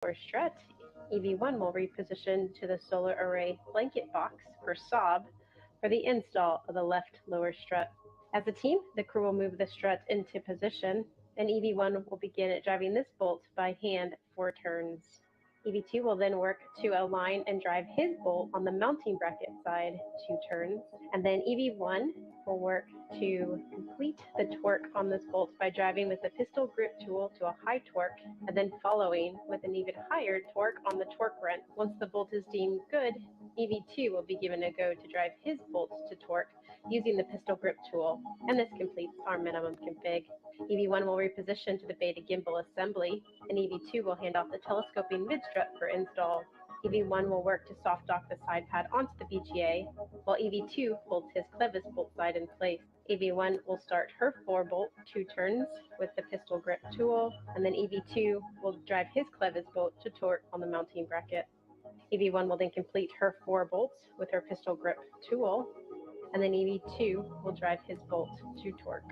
lower strut, EV1 will reposition to the solar array blanket box for SOB for the install of the left lower strut. As a team, the crew will move the strut into position, and EV1 will begin driving this bolt by hand 4 turns. EV2 will then work to align and drive his bolt on the mounting bracket side 2 turns, and then EV1 will work to complete the torque on this bolt by driving with the pistol grip tool to a high torque, and then following with an even higher torque on the torque wrench. Once the bolt is deemed good, EV2 will be given a go to drive his bolts to torque using the pistol grip tool, and this completes our minimum config. EV1 will reposition to the beta gimbal assembly, and EV2 will hand off the telescoping mid-strut for install. EV1 will work to soft dock the side pad onto the BGA, while EV2 holds his clevis bolt side in place. EV1 will start her 4-bolt 2 turns with the pistol grip tool, and then EV2 will drive his clevis bolt to torque on the mounting bracket. EV1 will then complete her 4 bolts with her pistol grip tool, and then EV2 will drive his bolt to torque.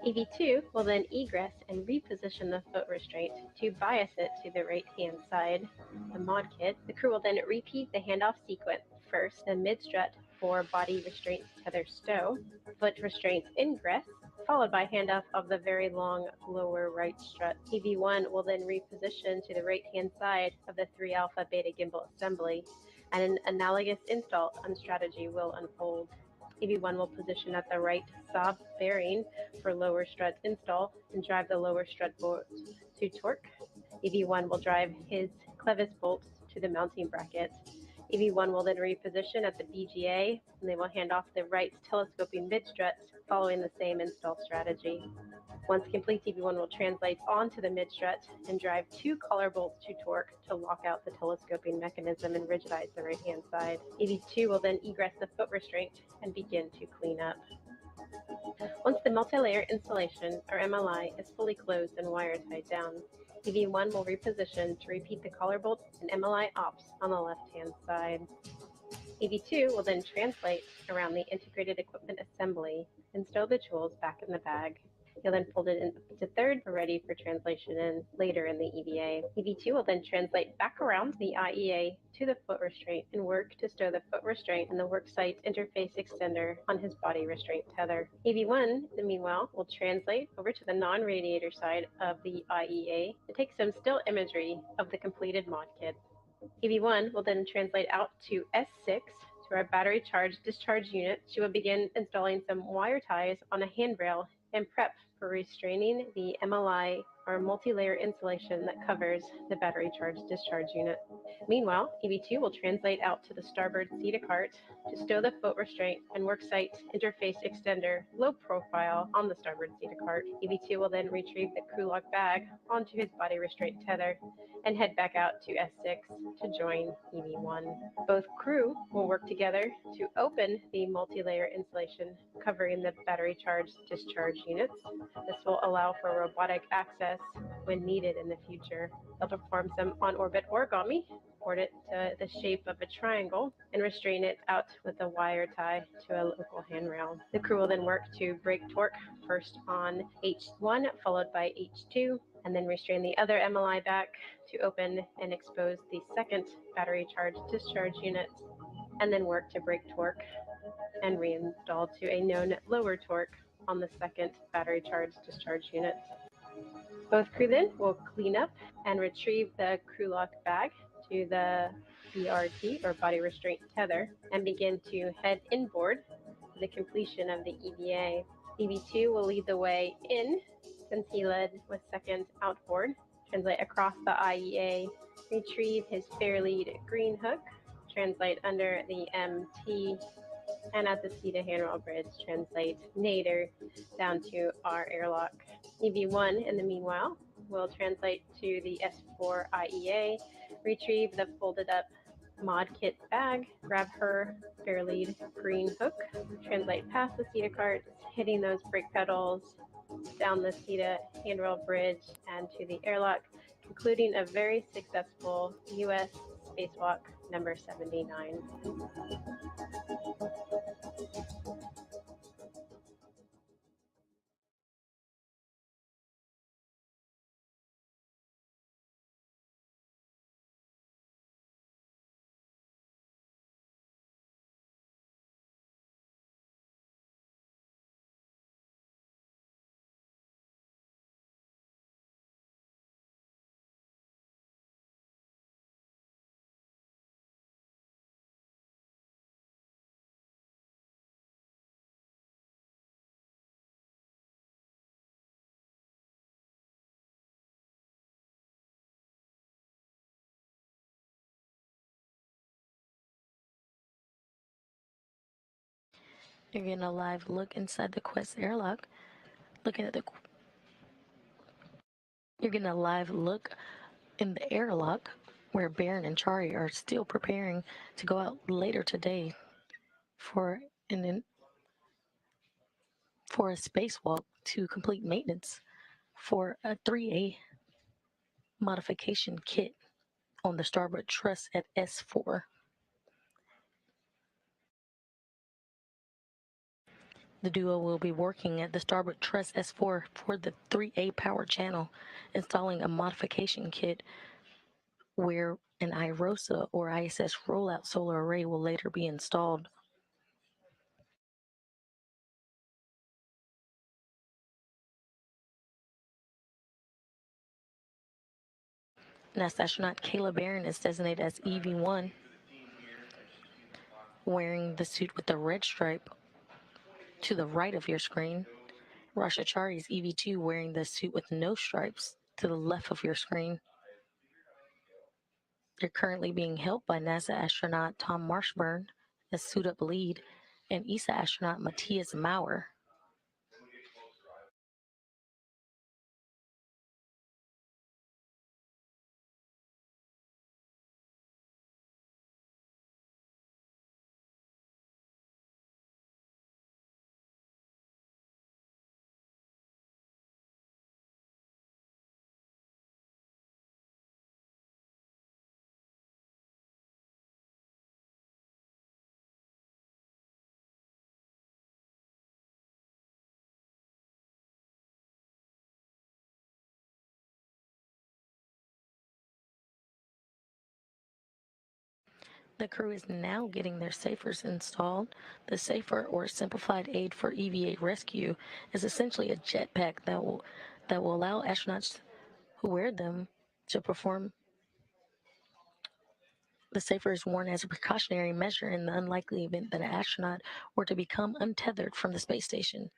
EV2 will then egress and reposition the foot restraint to bias it to the right-hand side of the mod kit. The crew will then repeat the handoff sequence. First, the mid-strut for body restraint tether stow, foot restraint ingress, followed by handoff of the very long lower right strut. EV1 will then reposition to the right-hand side of the 3 alpha beta gimbal assembly, and an analogous install strategy will unfold. EV1 will position at the right SOB bearing for lower strut install and drive the lower strut bolt to torque. EV1 will drive his clevis bolts to the mounting bracket. EV1 will then reposition at the BGA, and they will hand off the right telescoping mid-strut following the same install strategy. Once complete, EV1 will translate onto the mid-strut and drive 2 collar bolts to torque to lock out the telescoping mechanism and rigidize the right-hand side. EV2 will then egress the foot restraint and begin to clean up. Once the multi-layer installation, or MLI, is fully closed and wire tied down, EV1 will reposition to repeat the collar bolts and MLI ops on the left-hand side. EV2 will then translate around the integrated equipment assembly and stow the tools back in the bag. He'll then fold it into third for ready for translation in later in the EVA. EV2 will then translate back around the IEA to the foot restraint and work to stow the foot restraint and the worksite interface extender on his body restraint tether. EV1, meanwhile, will translate over to the non-radiator side of the IEA to take some still imagery of the completed mod kit. EV1 will then translate out to S6 to our battery charge discharge unit. She will begin installing some wire ties on a handrail and prep for restraining the MLI or multi-layer insulation that covers the battery charge discharge unit. Meanwhile, EV2 will translate out to the starboard CETA cart to stow the foot restraint and worksite interface extender low profile on the starboard CETA cart. EV2 will then retrieve the crew lock bag onto his body restraint tether and head back out to S6 to join EV1. Both crew will work together to open the multi-layer insulation covering the battery charge discharge units. This will allow for robotic access when needed in the future. They'll perform some on-orbit origami, board it to the shape of a triangle, and restrain it out with a wire tie to a local handrail. The crew will then work to break torque first on H1 followed by H2, and then restrain the other MLI back to open and expose the second battery charge discharge unit, and then work to break torque and reinstall to a known lower torque on the second battery charge discharge unit. Both crew then will clean up and retrieve the crew lock bag to the BRT, or body restraint tether, and begin to head inboard for the completion of the EVA. EV2 will lead the way in, since he led with second outboard, translate across the IEA, retrieve his fair lead green hook, translate under the MT, and at the CETA handrail bridge, translate nadir down to our airlock. EV1, in the meanwhile, will translate to the S4 IEA, retrieve the folded up mod kit bag, grab her fair lead green hook, translate past the CETA cart, hitting those brake pedals, down the CETA handrail bridge and to the airlock, concluding a very successful U.S. spacewalk number 79. You're getting a live look inside the Quest airlock. You're getting a live look in the airlock where Baron and Chari are still preparing to go out later today for for a spacewalk to complete maintenance for a 3A modification kit on the starboard truss at S4. The duo will be working at the starboard truss S4 for the 3A power channel, installing a modification kit where an IROSA or ISS rollout solar array will later be installed. NASA astronaut Kayla Barron is designated as EV1, wearing the suit with the red stripe to the right of your screen. Rasha Chari is EV2, wearing the suit with no stripes to the left of your screen. They're currently being helped by NASA astronaut Tom Marshburn as suit up lead and ESA astronaut Matthias Maurer. The crew is now getting their safers installed. The safer, or simplified aid for EVA rescue, is essentially a jetpack that will allow astronauts who wear them to perform. The safer is worn as a precautionary measure in the unlikely event that an astronaut were to become untethered from the space station.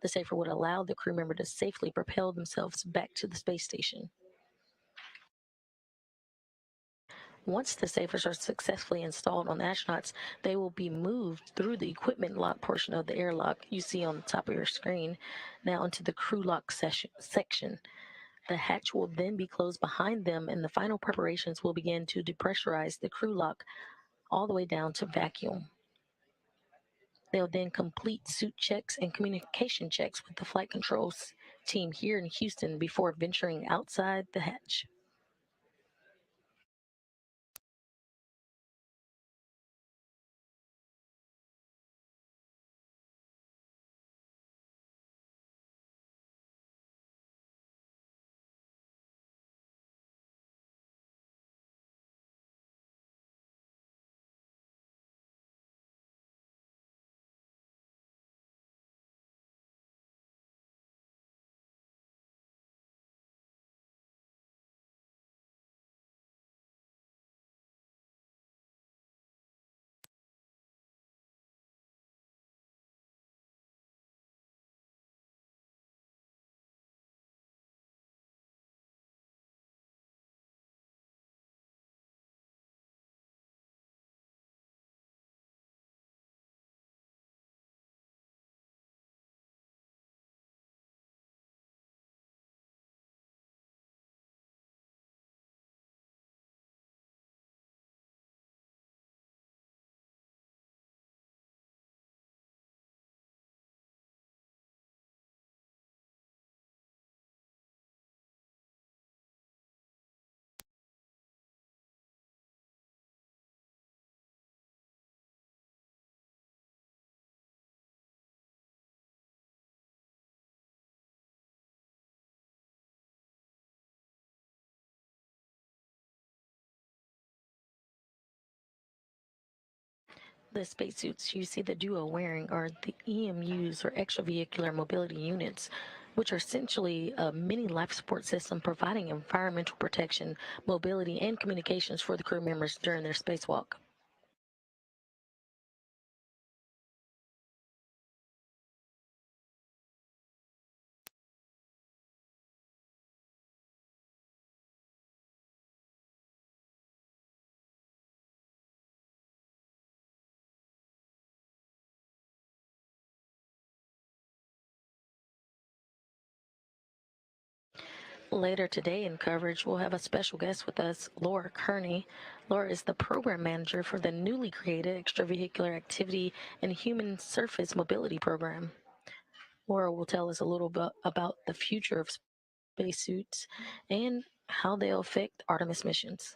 The safer would allow the crew member to safely propel themselves back to the space station. Once the safers are successfully installed on the astronauts, they will be moved through the equipment lock portion of the airlock you see on the top of your screen, now into the crew lock section. The hatch will then be closed behind them, and the final preparations will begin to depressurize the crew lock all the way down to vacuum. They'll then complete suit checks and communication checks with the flight controls team here in Houston before venturing outside the hatch. The spacesuits you see the duo wearing are the EMUs, or extravehicular mobility units, which are essentially a mini life support system providing environmental protection, mobility, and communications for the crew members during their spacewalk. Later today in coverage, we'll have a special guest with us, Laura Kearney. Laura is the program manager for the newly created Extravehicular Activity and Human Surface Mobility Program. Laura will tell us a little bit about the future of spacesuits and how they'll affect Artemis missions.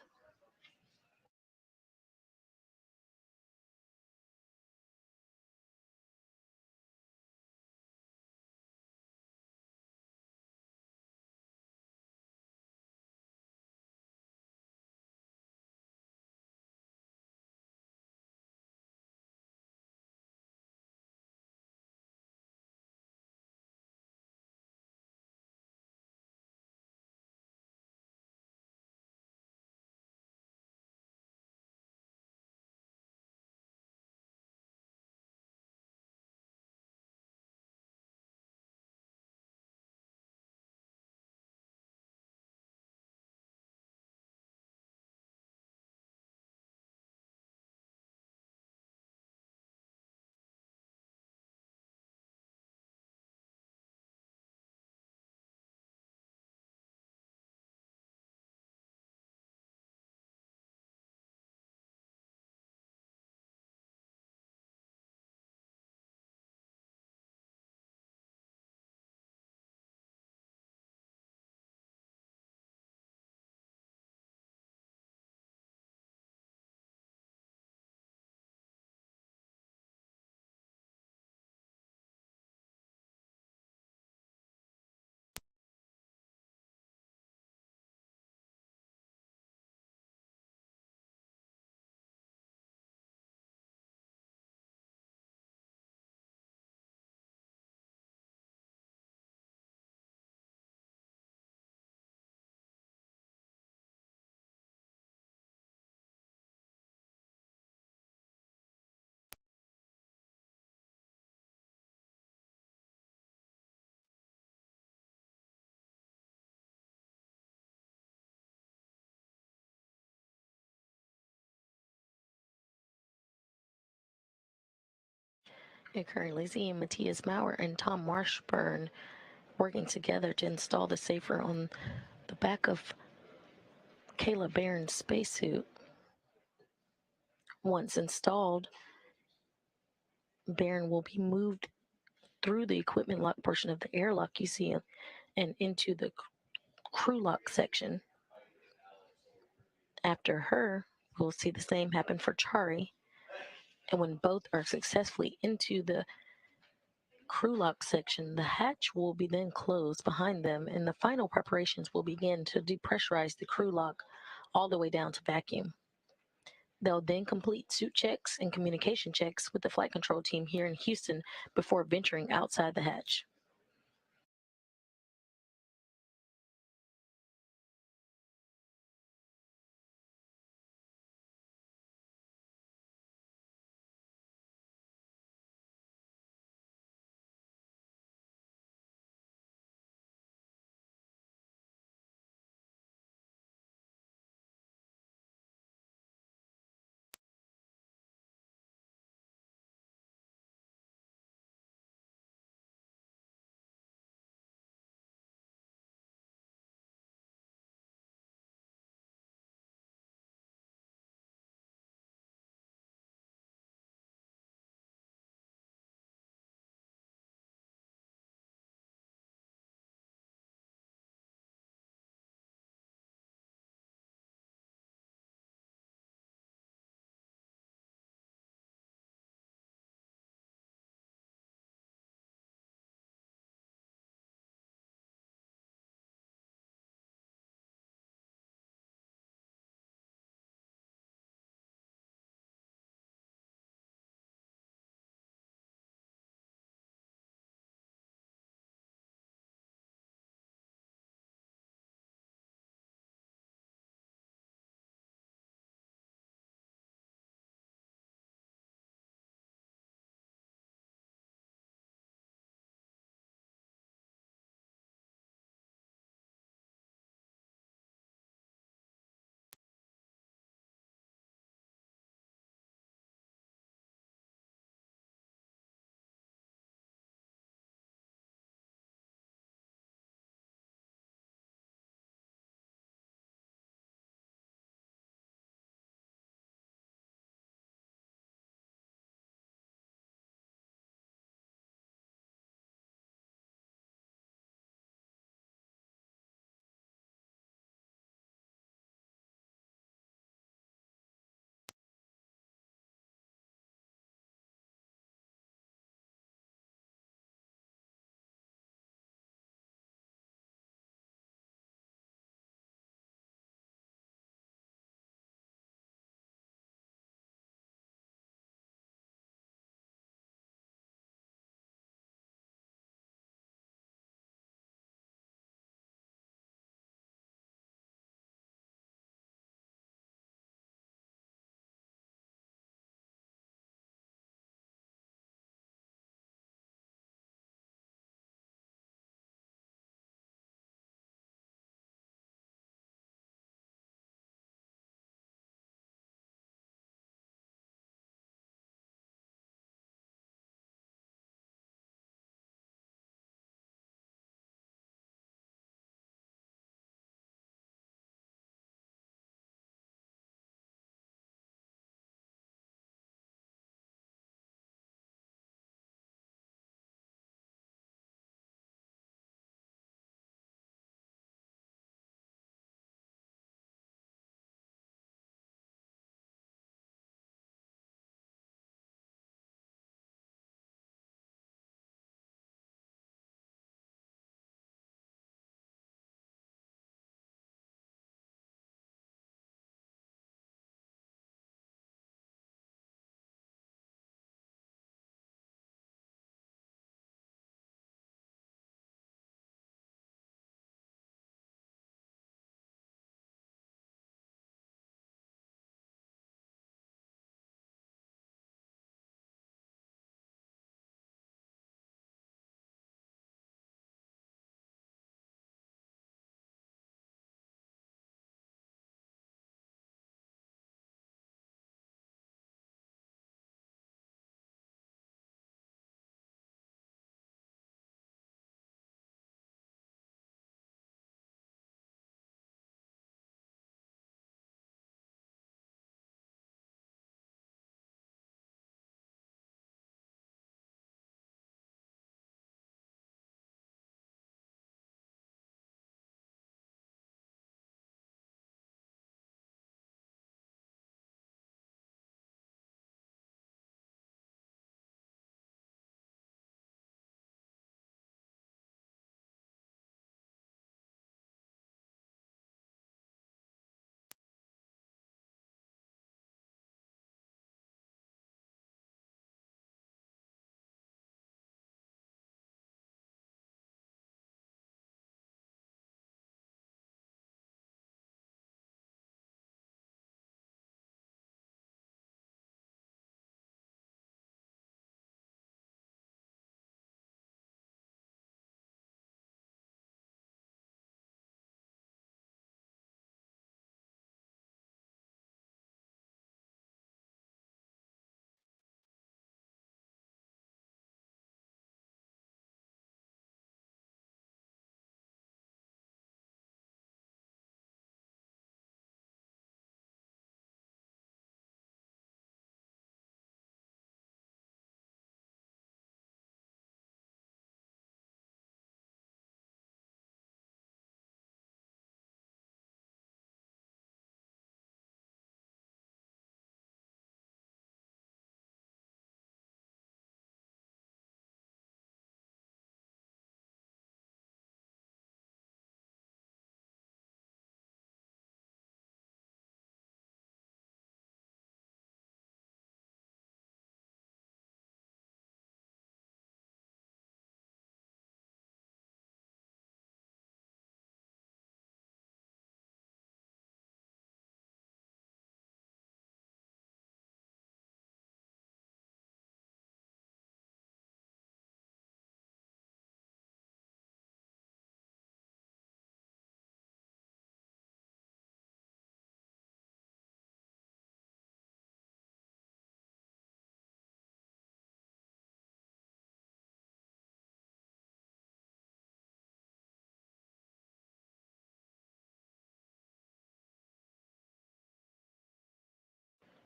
Currently seeing Matthias Maurer and Tom Marshburn working together to install the safer on the back of Kayla Barron's spacesuit. Once installed, Barron will be moved through the equipment lock portion of the airlock you see and into the crew lock section. After her, we'll see the same happen for Chari. And when both are successfully into the crew lock section, the hatch will be then closed behind them, and the final preparations will begin to depressurize the crew lock all the way down to vacuum. They'll then complete suit checks and communication checks with the flight control team here in Houston before venturing outside the hatch.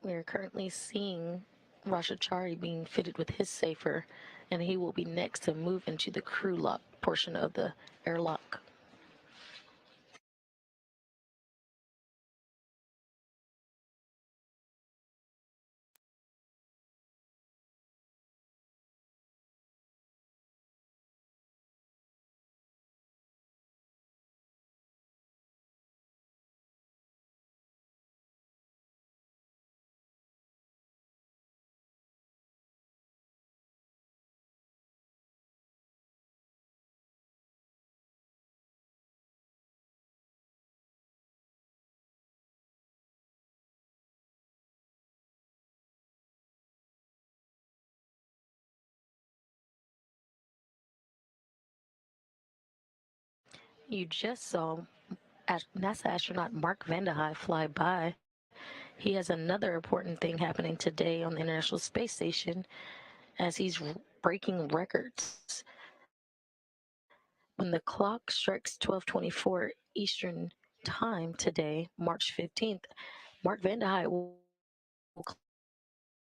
We are currently seeing Rashachari being fitted with his safer, and he will be next to move into the crew lock portion of the airlock. You just saw NASA astronaut Mark Vande Hei fly by. He has another important thing happening today on the International Space Station as he's breaking records. When the clock strikes 12:24 Eastern Time today, March 15th, Mark Vande Hei will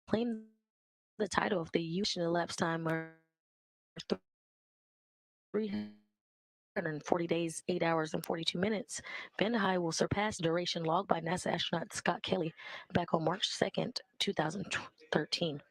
claim the title of the U.S. elapsed time of 340 days, 8 hours, and 42 minutes. Vande Hei will surpass duration logged by NASA astronaut Scott Kelly back on March 2nd, 2013.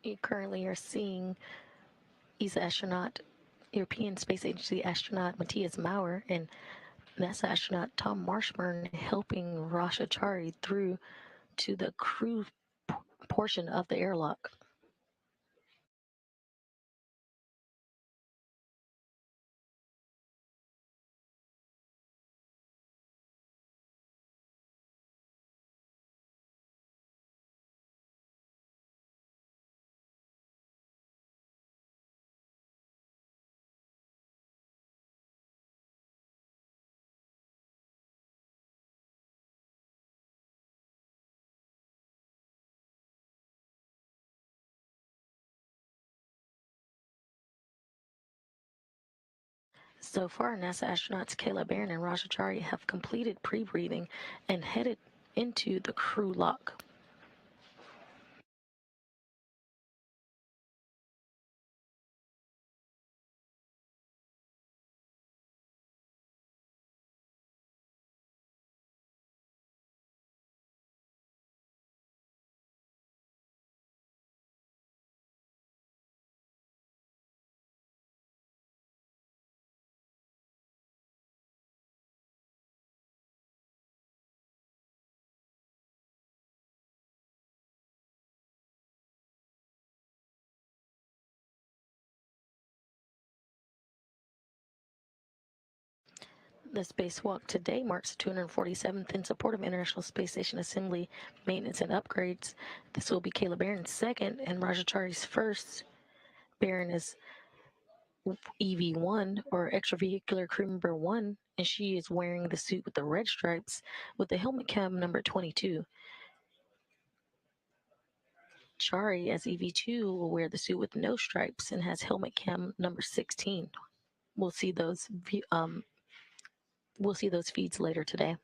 You currently are seeing ESA astronaut, European Space Agency astronaut Matthias Maurer, and NASA astronaut Tom Marshburn helping Rasha Chari through to the crew portion of the airlock. So far, NASA astronauts Kayla Barron and Rasha Chari have completed pre-breathing and headed into the crew lock. The spacewalk today marks the 247th in support of International Space Station assembly, maintenance, and upgrades. This will be Kayla Barron's second and Raja Chari's first. Barron is EV1, or extravehicular crew member 1, and she is wearing the suit with the red stripes with the helmet cam number 22. Chari, as EV2, will wear the suit with no stripes and has helmet cam number 16. We'll see those feeds later today.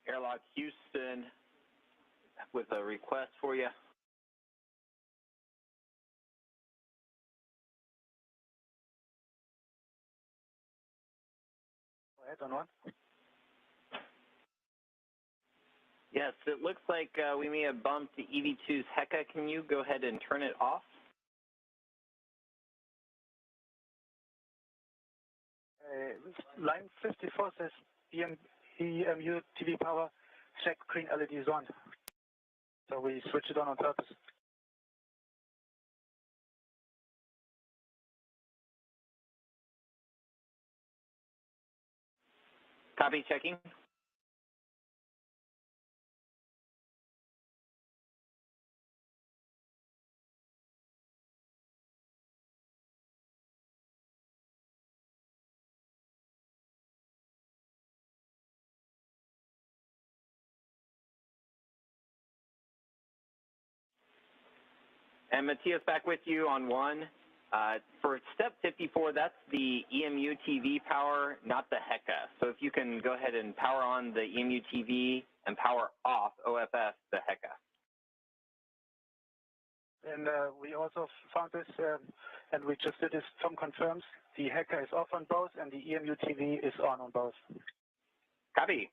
Airlock Houston with a request for you. Go ahead, on one. Yes, it looks like we may have bumped the EV2's HECA. Can you go ahead and turn it off? line 54 says EMU TV power, check green LED is on. So we switch it on purpose. Copy, checking. And Matthias, back with you on 1. For step 54, that's the EMU TV power, not the HECA. So if you can go ahead and power on the EMU TV and power off OFS, the HECA. And we also found this, and we just did this. Tom confirms the HECA is off on both, and the EMU TV is on both. Copy.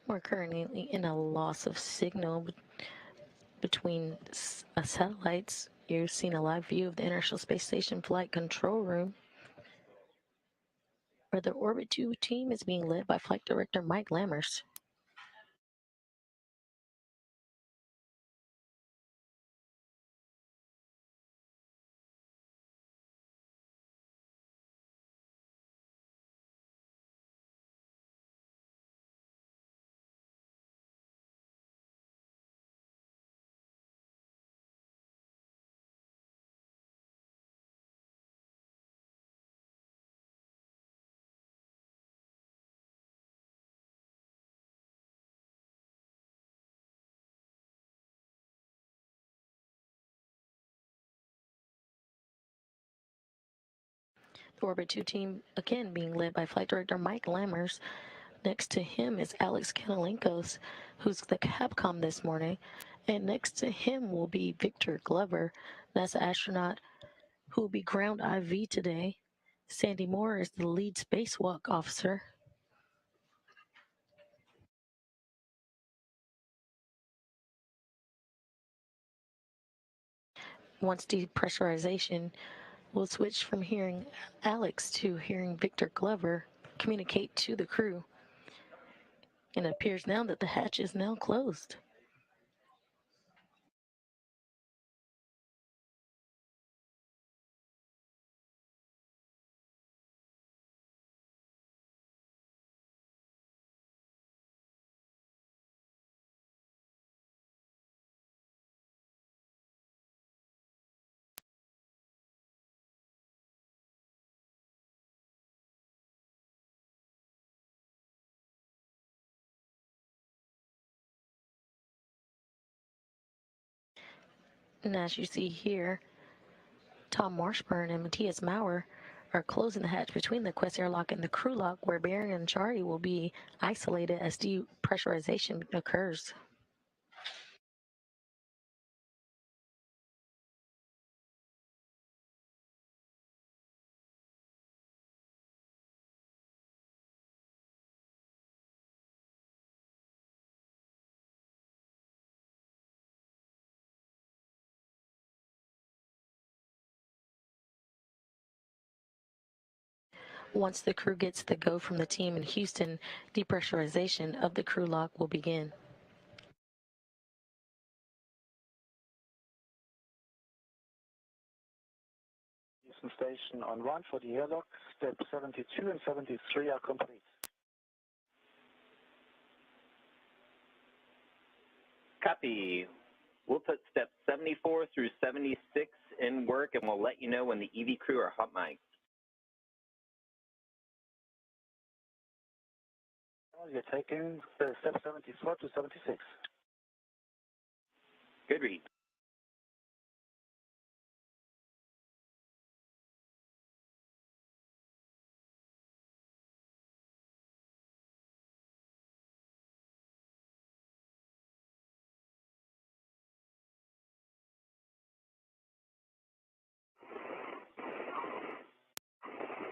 We're currently in a loss of signal between satellites. You've seen a live view of the International Space Station Flight Control Room, where the Orbit 2 team is being led by Flight Director Mike Lammers. The Orbit 2 team, again, being led by Flight Director Mike Lammers. Next to him is Alex Kanalenkos, who's the Capcom this morning. And next to him will be Victor Glover, NASA astronaut who will be ground IV today. Sandy Moore is the lead spacewalk officer. Once depressurization, we'll switch from hearing Alex to hearing Victor Glover communicate to the crew. And it appears now that the hatch is now closed. And as you see here, Tom Marshburn and Matthias Maurer are closing the hatch between the Quest airlock and the crew lock, where Barry and Chari will be isolated as depressurization occurs. Once the crew gets the go from the team in Houston, depressurization of the crew lock will begin. Houston station on 1 for the airlock. Step 72 and 73 are complete. Copy. We'll put steps 74 through 76 in work, and we'll let you know when the EV crew are hot mic. You're taking step 74 to 76. Good read.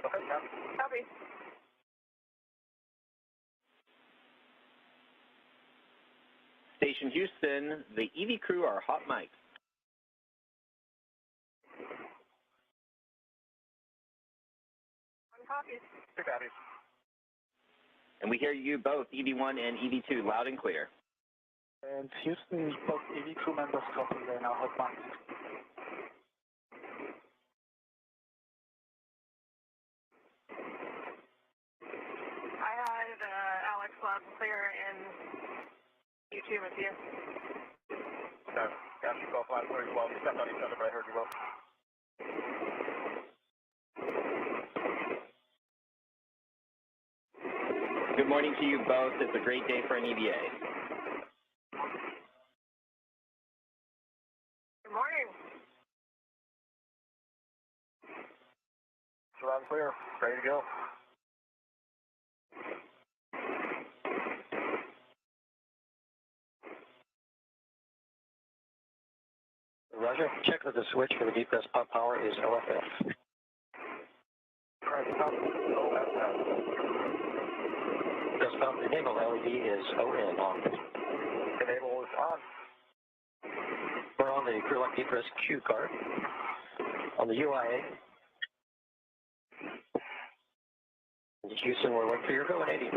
Okay, copy. Station Houston, the EV crew are hot mic. Copy. Copy. And we hear you both, EV1 and EV2, loud and clear. And Houston, both EV crew members copy. They're now hot mic. I had Alex loud and clear in YouTube with you. Okay. Got you both loud and clear as well. We stepped on each other, but I heard you well. Good morning to you both. It's a great day for an EVA. Good morning. Loud and clear. Ready to go. Roger. Check that the switch for the deep press pump power is OFF. Press pump OFF. Press pump enable LED is ON on. Enable is on. We're on the crew lock deep press Q card. On the UIA. Houston, we're waiting for your go at 80.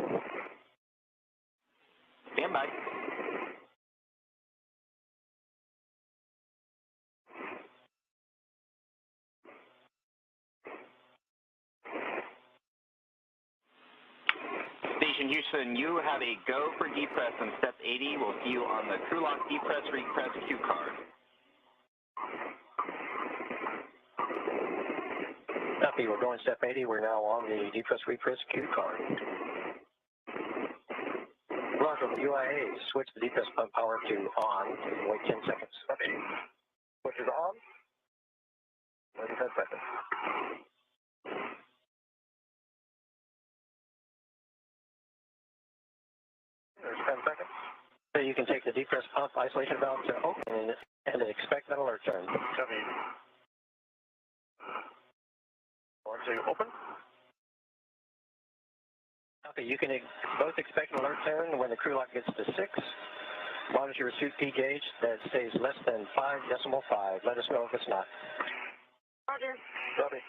Stand by. Station Houston, you have a go for depress on step 80. We'll see you on the crew lock depress repress Q card. Copy, we're going step 80. We're now on the depress repress Q card. Roger, the UIA, switch the depress pump power to on. Wait 10 seconds. Copy. Switch is on. Wait 10 seconds. There's 10 seconds. So you can take the depress pump isolation valve to open and expect an alert turn. Copy. 1, 2, open. Okay, you can both expect an alert turn when the crew lock gets to 6. Monitor your suit P gauge that stays less than 5.5. Let us know if it's not. Roger. Copy.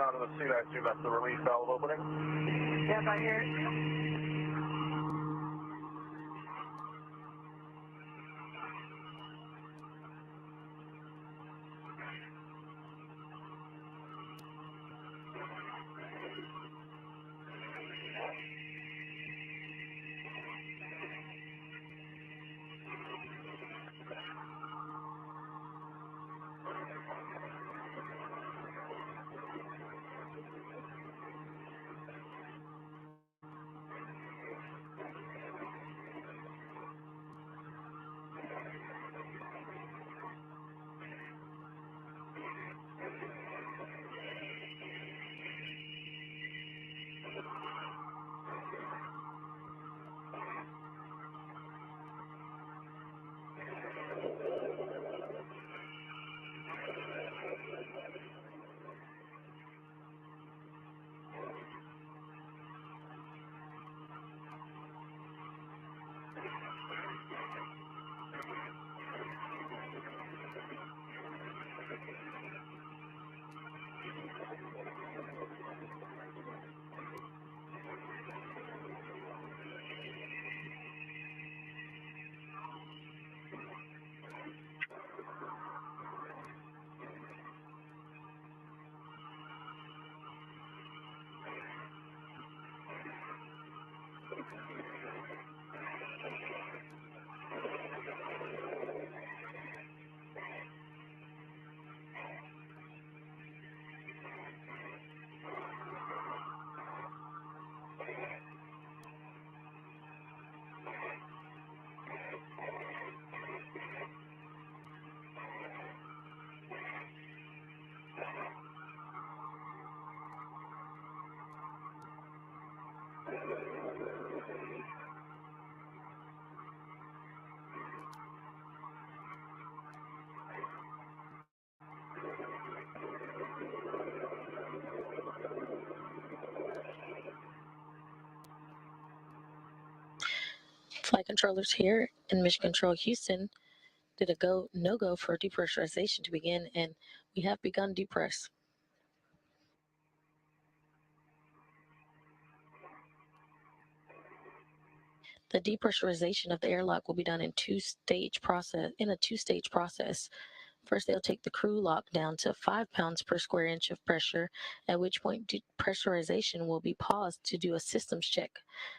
sound of the suit, I assume that's the release valve opening. Yep, I hear it. Flight controllers here in Mission Control Houston did a no-go for depressurization to begin, and we have begun depress. The depressurization of the airlock will be done in a two-stage process. First, they'll take the crew lock down to 5 pounds per square inch of pressure, at which point depressurization will be paused to do a systems check.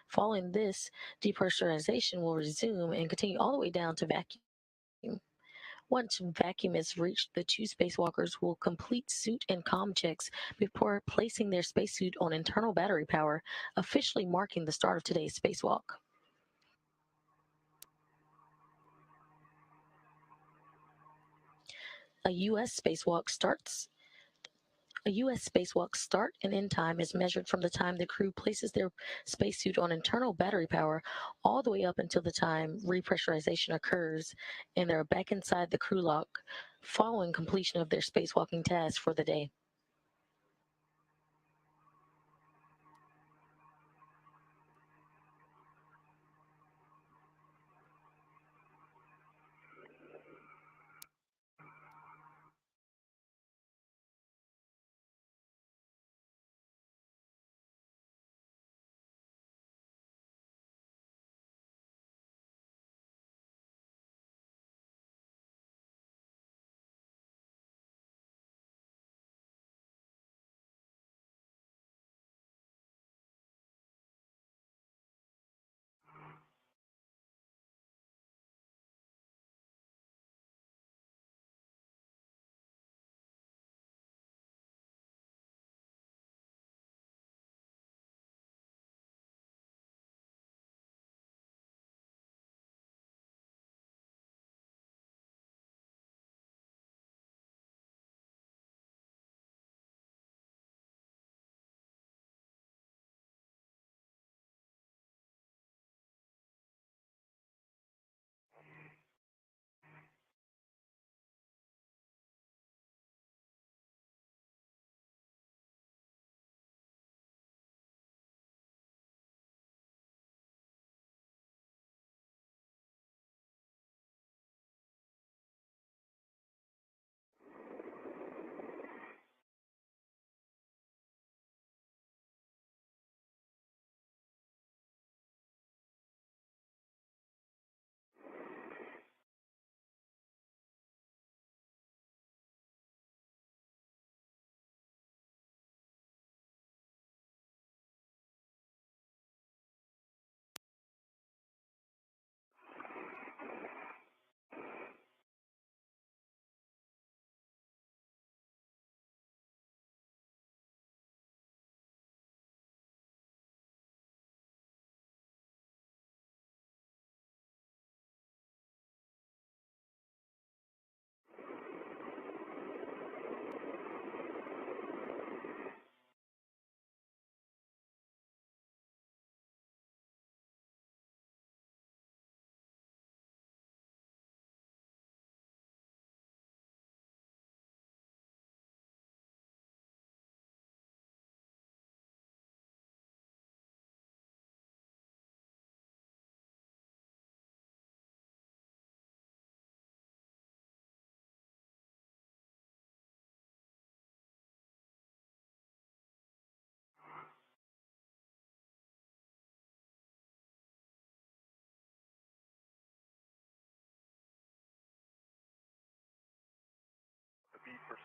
Following this, depressurization will resume and continue all the way down to vacuum. Once vacuum is reached, the two spacewalkers will complete suit and comm checks before placing their spacesuit on internal battery power, officially marking the start of today's spacewalk. A U.S. spacewalk start and end time is measured from the time the crew places their spacesuit on internal battery power all the way up until the time repressurization occurs and they're back inside the crew lock following completion of their spacewalking task for the day.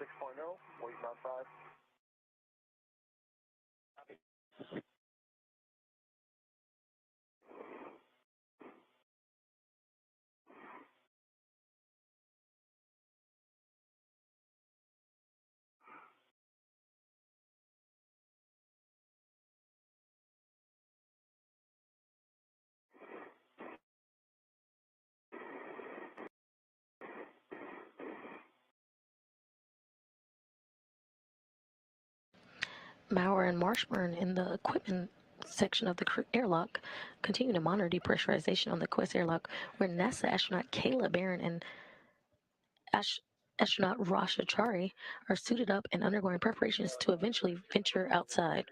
6.0, waiting outside. Bauer and Marshburn in the equipment section of the airlock continue to monitor depressurization on the Quest airlock, where NASA astronaut Kayla Barron and astronaut Rasha Chari are suited up and undergoing preparations to eventually venture outside.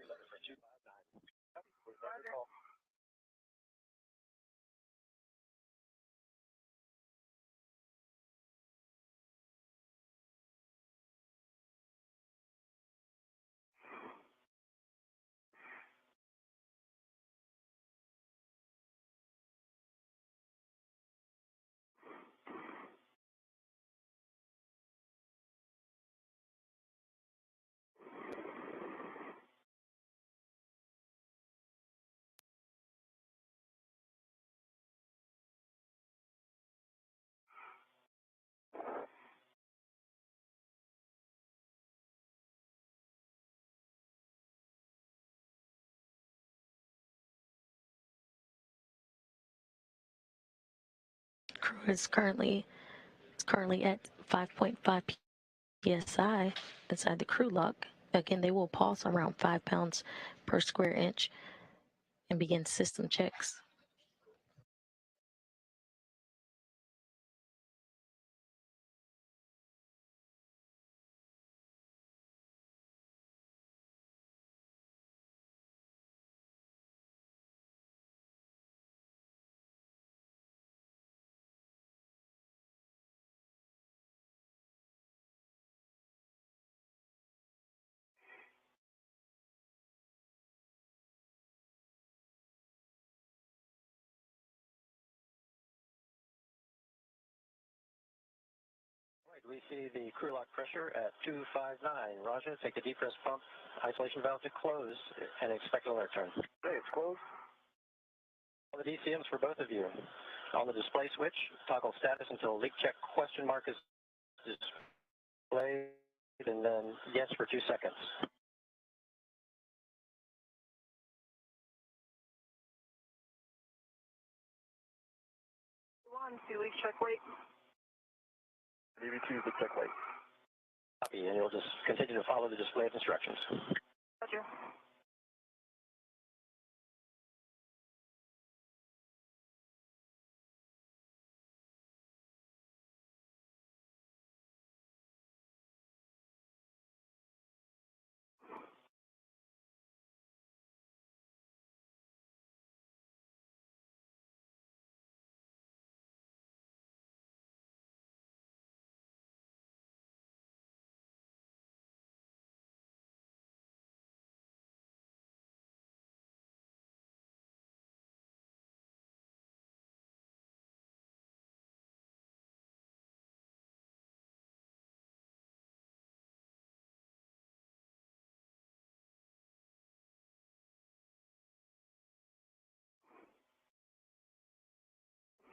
Crew is currently at 5.5 psi inside the crew lock. Again, they will pulse around 5 pounds per square inch and begin system checks. We see the crew lock pressure at 259. Roger, take the depress pump isolation valve to close and expect an alert turn. Okay, it's closed. All the DCMs for both of you. On the display switch, toggle status until leak check question mark is displayed, and then yes for 2 seconds. 1, 2 leak check, wait. DV2 is the check wait. Copy, and you'll just continue to follow the display of instructions. Roger.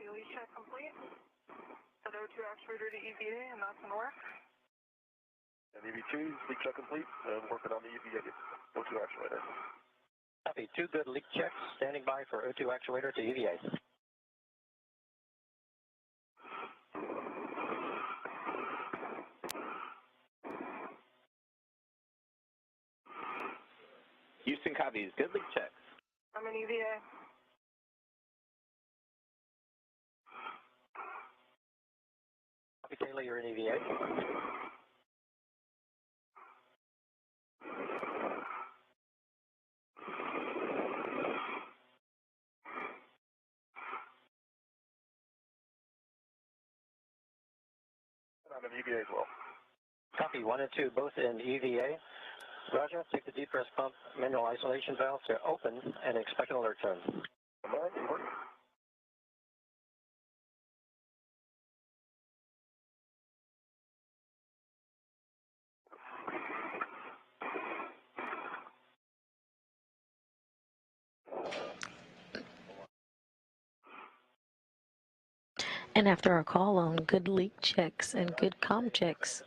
Leak check complete. Set O2 actuator to EVA, and that's in work. And EV2, leak check complete. Working on the EVA O2 actuator. Copy, 2 good leak checks. Standing by for O2 actuator to EVA. Houston copies. Good leak checks. I'm in EVA. Copy, Taylor, you're in EVA. I'm in EVA as well. Copy, 1 and 2, both in EVA. Roger, take the depress pump manual isolation valve to open and expect an alert turn. All right, work. And after our call on good leak checks and good comm checks,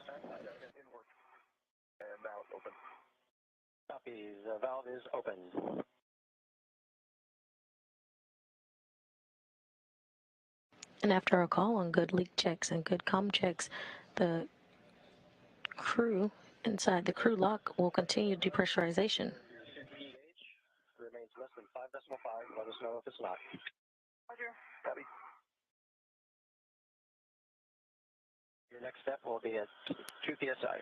And now it's open. Copy. The valve is open. and after our call on good leak checks and good comm checks, the crew inside the crew lock will continue depressurization. Remains less than 5.5. Let us know if it's not. Roger. Copy. Your next step will be at 2 psi.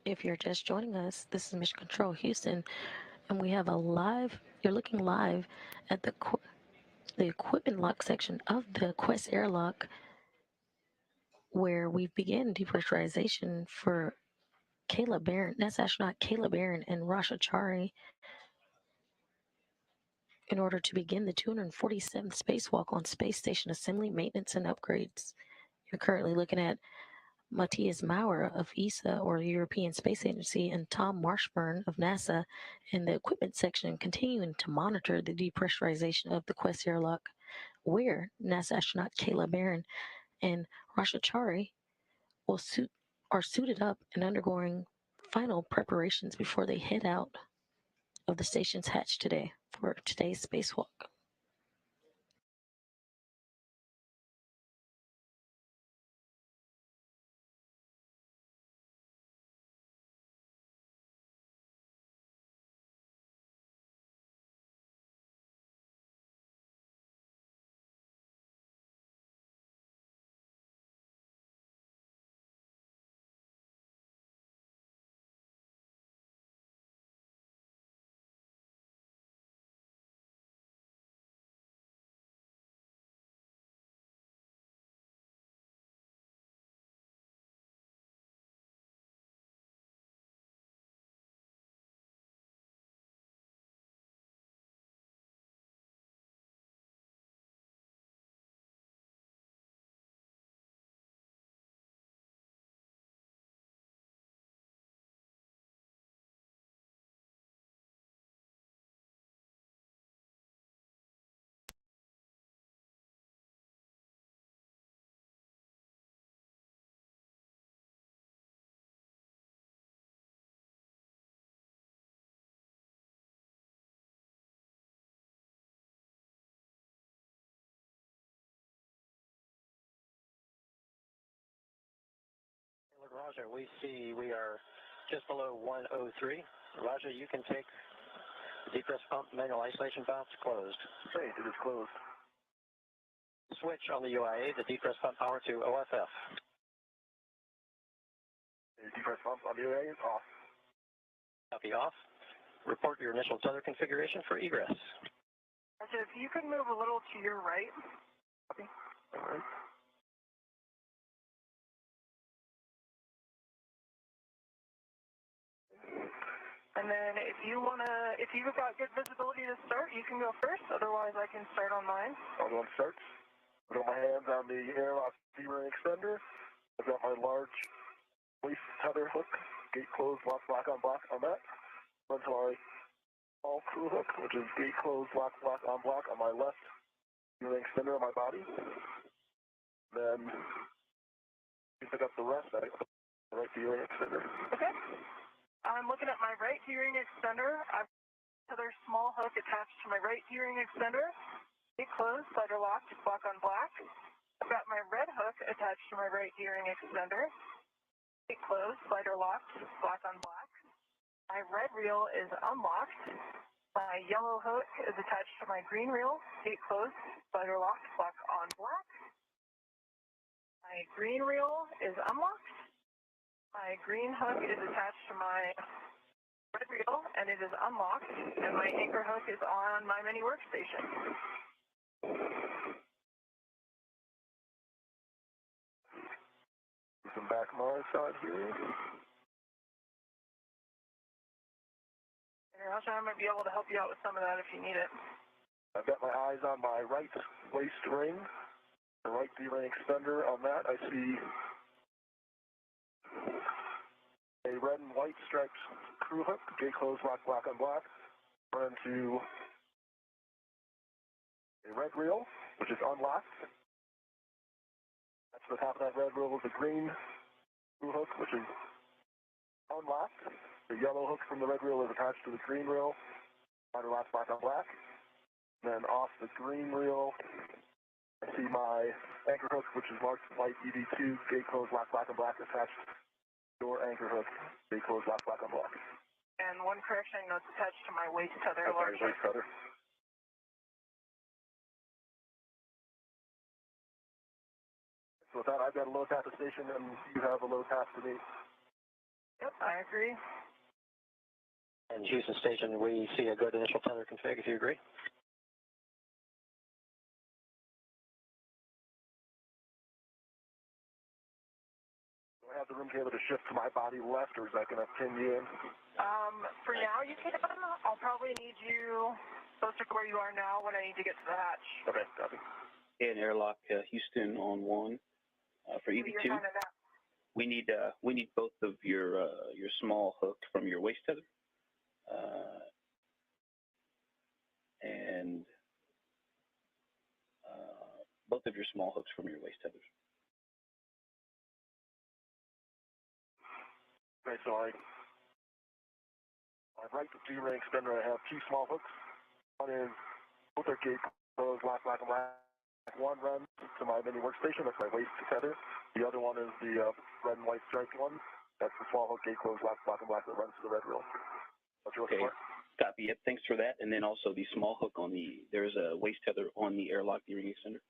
If you're just joining us, this is Mission Control Houston, and we have you're looking live at the equipment lock section of the Quest Airlock, where we begin depressurization for Caleb Barron, NASA astronaut Caleb Barron and Rasha Chari, in order to begin the 247th spacewalk on space station assembly, maintenance, and upgrades. You're currently looking at Matthias Maurer of ESA, or the European Space Agency, and Tom Marshburn of NASA in the equipment section, continuing to monitor the depressurization of the Quest airlock, where NASA astronaut Kayla Barron and Rasha Chari are suited up and undergoing final preparations before they head out of the station's hatch today for today's spacewalk. Roger, we see we are just below 103. Roger, you can take the depress pump manual isolation valves closed. Hey, it is closed. Switch on the UIA, the depress pump power to OFF. The depress pump on the UA is off. Copy off. Report your initial tether configuration for egress. Roger, if you could move a little to your right. Copy. All right. And then if you've got good visibility to start, you can go first. Otherwise, I can start on mine. I'll go on starts. Put my hands on the Airlock D-ring extender. I've got my large waist tether hook, gate closed, lock on block on that. Run to my small crew hook, which is gate closed, lock on block on my left D-ring extender on my body. Then you pick up the rest. I pick up the right D-ring extender. Okay. I'm looking at my right D-ring extender. I've got another small hook attached to my right D-ring extender. Gate closed, slider locked, block on black. I've got my red hook attached to my right D-ring extender. Gate closed, slider locked, block on black. My red reel is unlocked. My yellow hook is attached to my green reel. Gate closed, slider locked, block on black. My green reel is unlocked. My green hook is attached to my red reel, and it is unlocked, and my anchor hook is on my mini workstation. Some back on my side here. And Roger, I might be able to help you out with some of that if you need it. I've got my eyes on my right waist ring, the right D-ring extender. On that, I see a red and white striped crew hook, gate closed, lock on black. Run into a red reel, which is unlocked. That's the top of that red reel is a green crew hook, which is unlocked. The yellow hook from the red reel is attached to the green reel. Slider lock, block on black. Then off the green reel, I see my anchor hook, which is marked light ED2, gate closed, lock on black, attached. Door anchor hook, gate closed, lock on block. And one correction, it's attached to my waist tether. Okay, waist tether. So with that, I've got a low path to station, and you have a low path to me. Yep, I agree. And Houston Station, we see a good initial tether config, if you agree. Do I have the room cable to shift to my body left, or is that going to pin you in? For now you can. I'll probably need you closer to where you are now when I need to get to the hatch. Okay, copy. And Airlock Houston on 1 for EV2. We need both of your small hook from your waist tether, and both of your small hooks from your waist tethers. Okay, so I right D-ring extender, I have two small hooks. One is both are gate closed, lock on black. One runs to my mini workstation, that's my waist tether. The other one is the red and white striped one. That's the small hook, gate closed, lock on black that runs to the red reel. What you're looking for? Copy it. Thanks for that. And then also the small hook on there's a waist tether on the Airlock D-ring extender.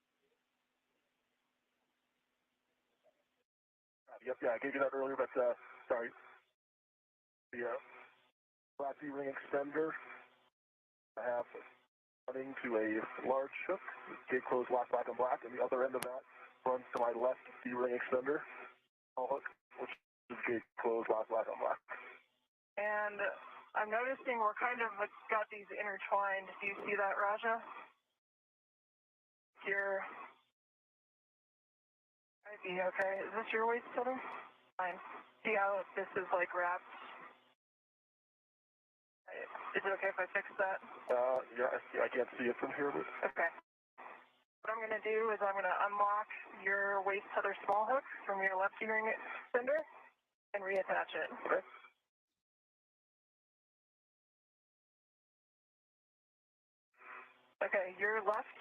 Yep, yeah, I gave you that earlier, but sorry. The black D-ring extender, I have running to a large hook, gate closed, lock on black, and the other end of that runs to my left D-ring extender, small hook, which is gate closed, lock on black. And I'm noticing we're kind of got these intertwined. Do you see that, Raja? Might be okay. Is this your waist tether? Fine. See how this is like wrapped? Is it okay if I fix that? Yeah, I can't see it from here, but... Okay. What I'm going to do is I'm going to unlock your waist tether small hook from your left D-ring extender and reattach it. Okay. Okay, your left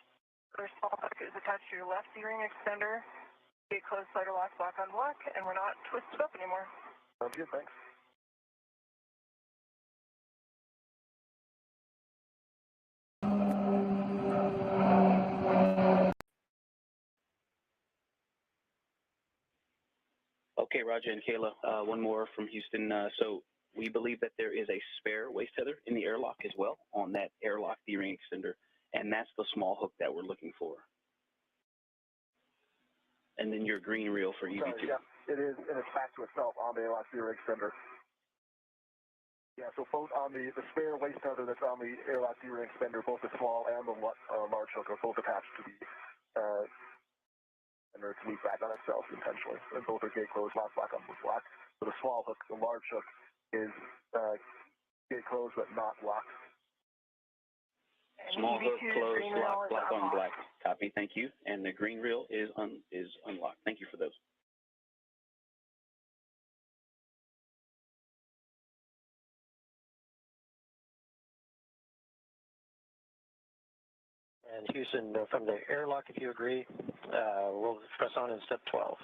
or small hook is attached to your left D-ring extender. Gate closed, slider lock, block on block, and we're not twisted up anymore. Sounds good, thanks. Okay, Roger and Kayla, one more from Houston. So We believe that there is a spare waist tether in the airlock as well on that airlock D-ring extender, and that's the small hook that we're looking for. And then your green reel for EV2. Sorry, yeah, it is, and it's back to itself on the airlock D-ring extender. Yeah, so both on the spare waist tether that's on the airlock D-ring extender, both the small and the large hook are both attached to the and it's looped back on itself intentionally. And both are gate closed, lock, block, on block. So the small hook, the large hook, is gate closed but not locked. Small hook closed, lock, black on black. Copy, thank you. And the green reel is unlocked. Thank you for those. And Houston, from the airlock, if you agree, we'll press on in step 12.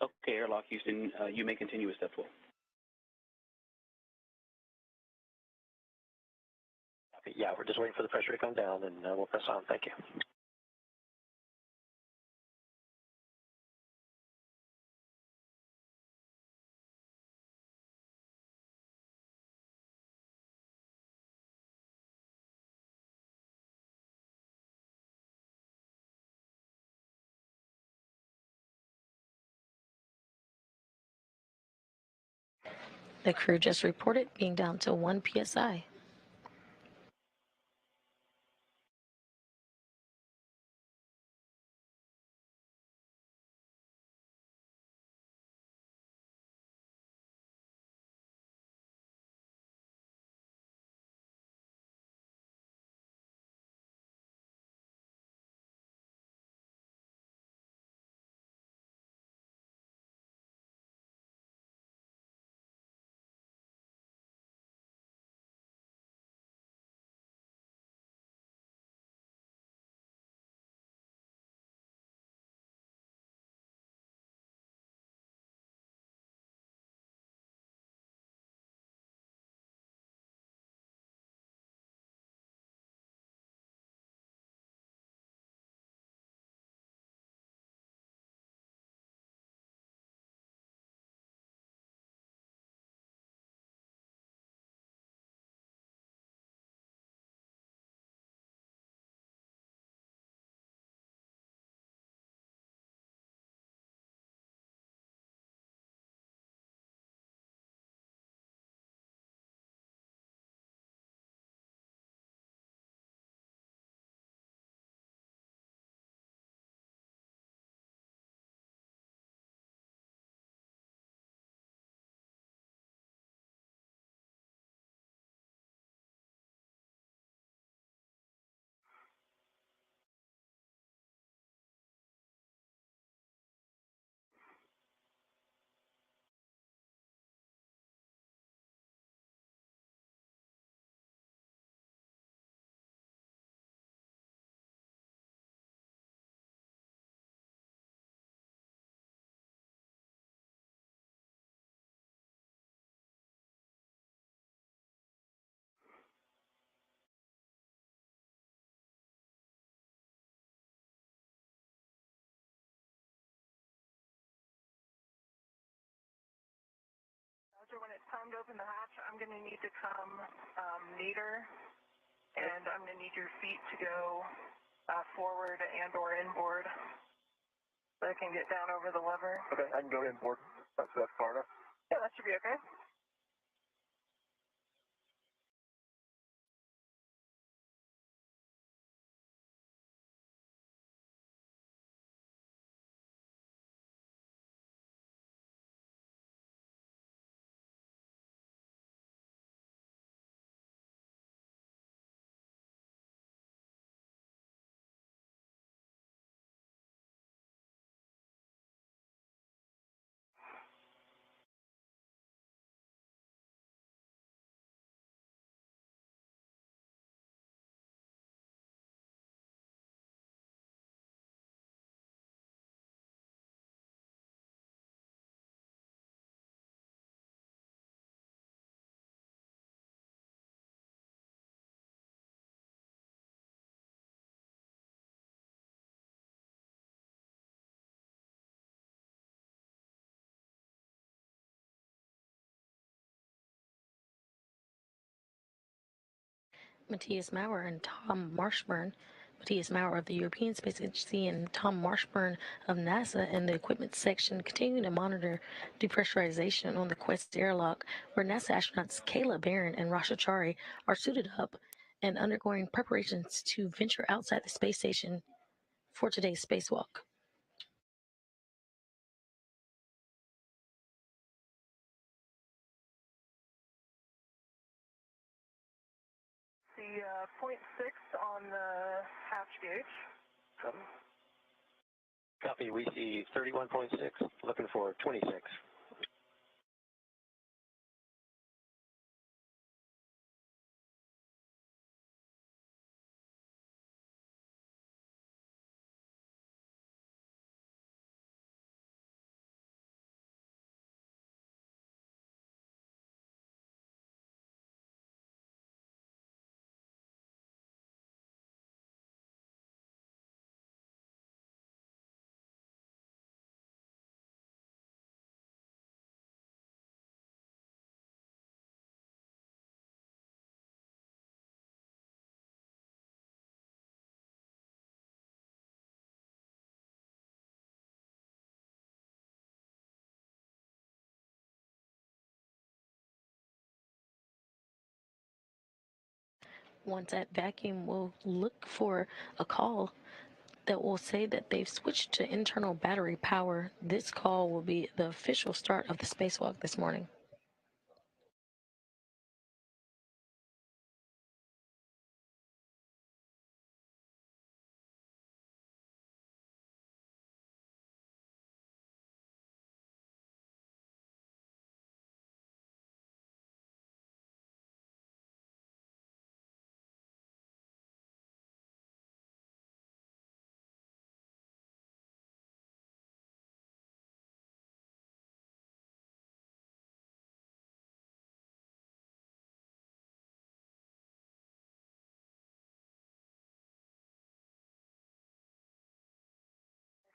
Okay, airlock Houston, you may continue with step 12. Okay, yeah, we're just waiting for the pressure to come down, and we'll press on. Thank you. The crew just reported being down to 1 psi. When it's time to open the hatch, I'm going to need to come neater, and I'm going to need your feet to go forward and or inboard so I can get down over the lever. Okay, I can go inboard. That's far enough. Yeah, that should be okay. Matthias Maurer and Tom Marshburn, Matthias Maurer of the European Space Agency and Tom Marshburn of NASA in the equipment section continue to monitor depressurization on the Quest airlock, where NASA astronauts Kayla Barron and Rasha Chari are suited up and undergoing preparations to venture outside the space station for today's spacewalk. The .6 on the hatch gauge. Copy, we see 31.6, looking for 26. Once at vacuum, we'll look for a call that will say that they've switched to internal battery power. This call will be the official start of the spacewalk this morning.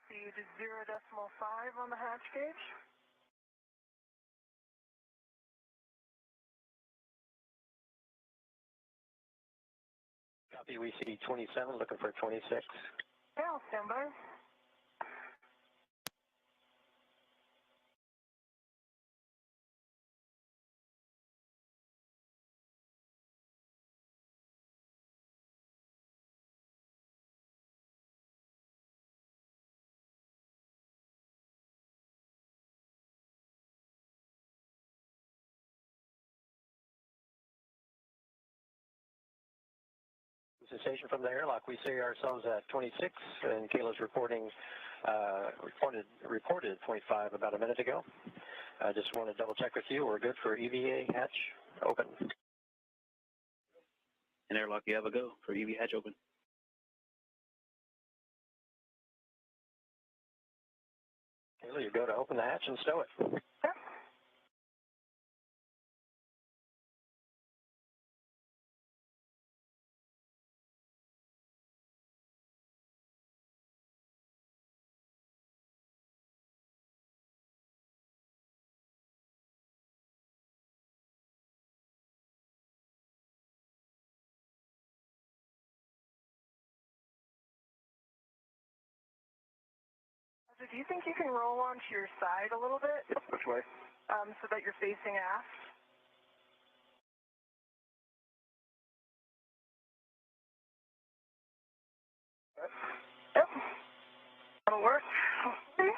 See you did 0.5 on the hatch gauge. Copy, we see 27, looking for 26. Yeah, I'll stand by. Sensation from the airlock, we see ourselves at 26, and Kayla's reported 25 about a minute ago. I just want to double check with you. We're good for EVA hatch open. And airlock, you have a go for EV hatch open. Kayla, you go to open the hatch and stow it. Do you think you can roll onto your side a little bit? Which way? So that you're facing aft. Yep. That'll work. Okay.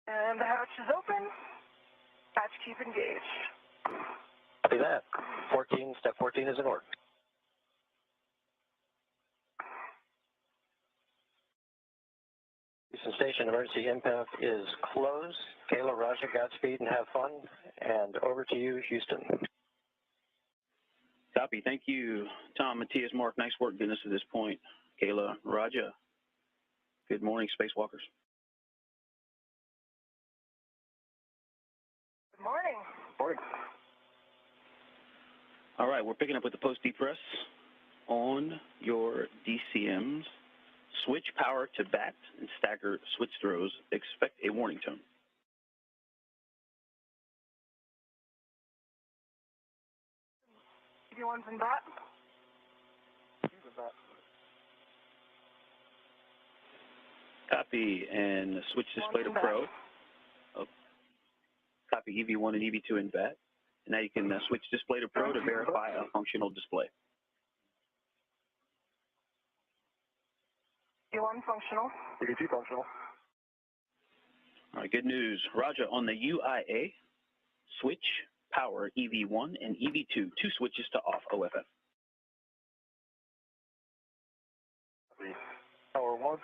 And the hatch is open. Hatch keep engaged. Copy that. 14, step 14 is in order. Houston Station, emergency impact is closed. Kayla, Raja, Godspeed, and have fun. And over to you, Houston. Copy. Thank you, Tom, Matthias, Mark. Nice work getting us to this point. Kayla, Raja. Good morning, spacewalkers. Good morning. Morning. All right, we're picking up with the post-depress on your DCMs. Switch power to bat and stagger switch throws. Expect a warning tone. EV1's in bat. He's in bat. Copy, and switch display to Pro. Oh. Copy EV1 and EV2 in VAT. And now you can switch display to Pro to verify a functional display. EV1 functional. EV2 functional. All right, good news. Roger, on the UIA, switch power EV1 and EV2, 2 switches to off OFF. Power 1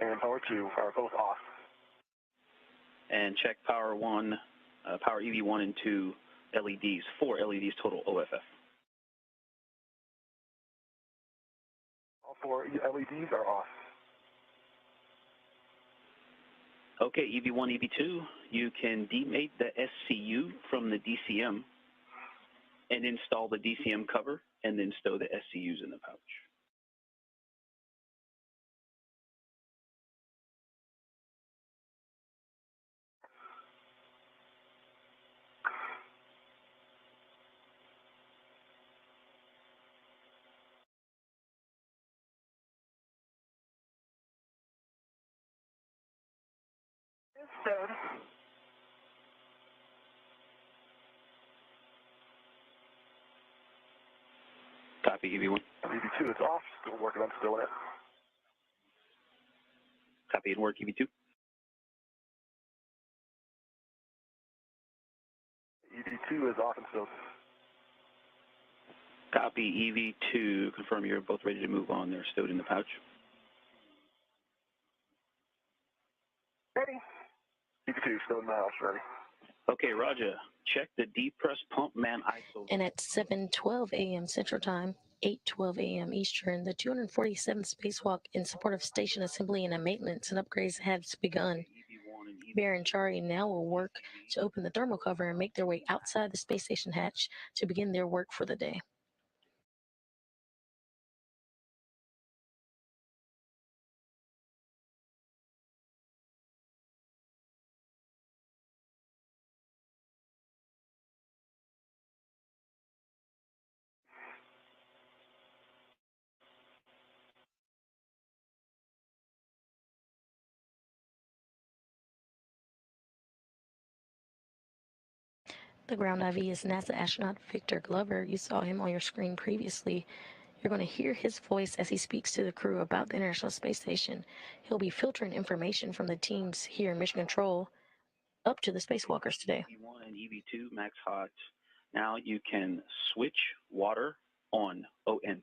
and power 2 are both off. And check power EV1 and 2 LEDs, 4 LEDs total OFF. All 4 LEDs are off. Okay, EV1, EV2, you can demate the SCU from the DCM and install the DCM cover and then stow the SCUs in the pouch. Stowed. Copy, EV1. EV2 is off, still working on stowing it. Copy and work, EV2. EV2 is off and stowed. Copy, EV2. Confirm you're both ready to move on. They're stowed in the pouch. Ready. EV2 stowed in the house, ready. Okay, Roger. Check the depress pump man ISO. And at 7:12 a.m. Central Time, 8:12 a.m. Eastern, the 247th spacewalk in support of station assembly and maintenance and upgrades has begun. Bear and Chari now will work to open the thermal cover and make their way outside the space station hatch to begin their work for the day. The ground IV is NASA astronaut Victor Glover. You saw him on your screen previously. You're going to hear his voice as he speaks to the crew about the International Space Station. He'll be filtering information from the teams here in Mission Control up to the spacewalkers today. EV1 and EV2 max hot. Now you can switch water on ON.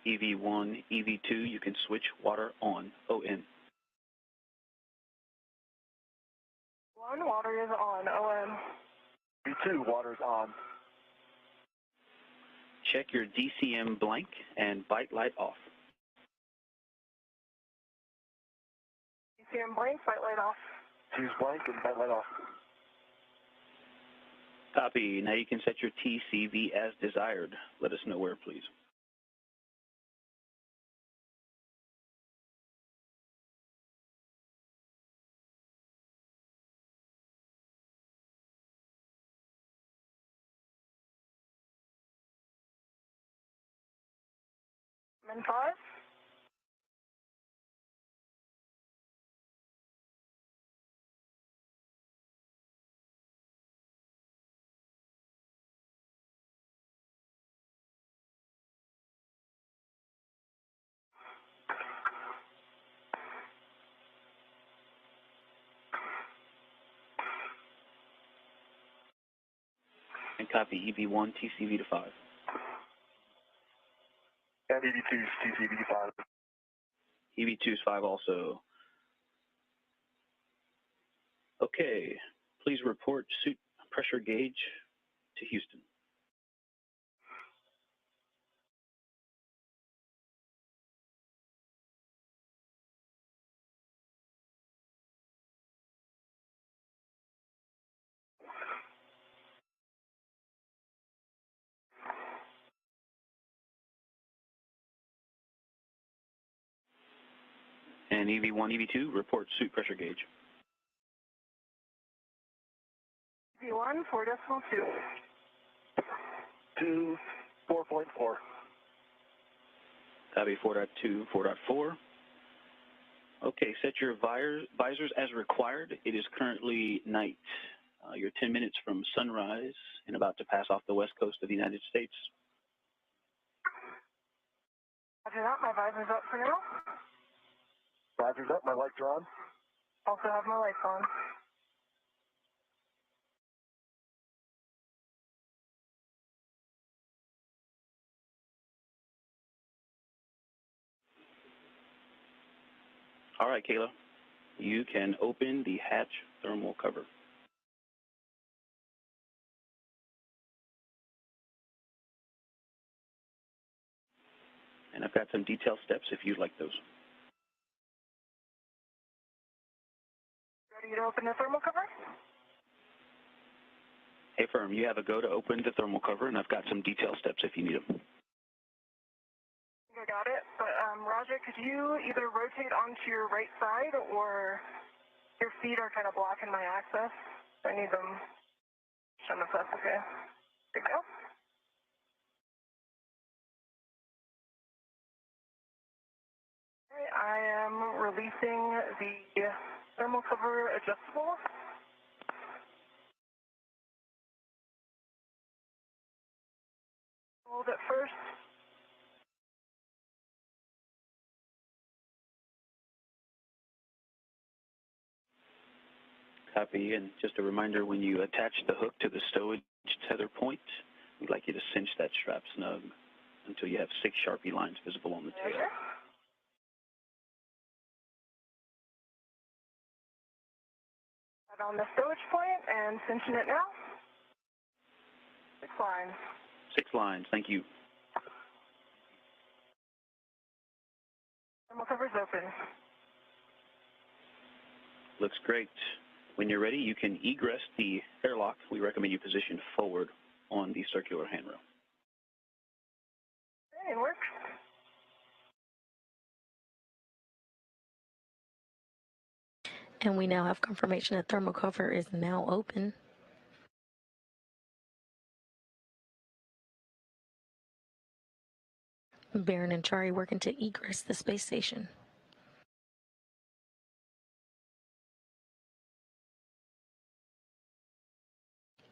EV1, EV2, you can switch water on ON. One, water is on. OM. EV2, water's on. Check your DCM blank and bite light off. DCM blank, fight light off. Choose blank and bite light off. Copy. Now you can set your TCV as desired. Let us know where, please. Min 5. And copy EV1 TCV to 5. And EV2's TCV 5. EV2 is 5 also. Okay, please report suit pressure gauge to Houston. And EV1, EV2, report suit pressure gauge. V1, 4.2. To 4.4. Copy 4.2, 4.4. Okay, set your visors as required. It is currently night. You're 10 minutes from sunrise and about to pass off the west coast of the United States. Roger that, my visor's up for now. Visor's up, my lights are on. Also have my lights on. All right, Kayla, you can open the hatch thermal cover. And I've got some detailed steps if you'd like those. Ready to open the thermal cover? Hey, firm, you have a go to open the thermal cover, and I've got some detailed steps if you need them. I got it, but Roger, could you either rotate onto your right side or your feet are kind of blocking my access? I need them shown if that's okay. There you go. Okay, I am releasing the thermal cover adjustable. Hold it first. Copy, and just a reminder, when you attach the hook to the stowage tether point, we'd like you to cinch that strap snug until you have 6 Sharpie lines visible on the tail. Okay. Put on the stowage point and cinching it now. 6 lines. 6 lines, thank you. Thermal cover's open. Looks great. When you're ready, you can egress the airlock. We recommend you position forward on the circular handrail. Okay, it works. And we now have confirmation that thermal cover is now open. Baron and Chari working to egress the space station.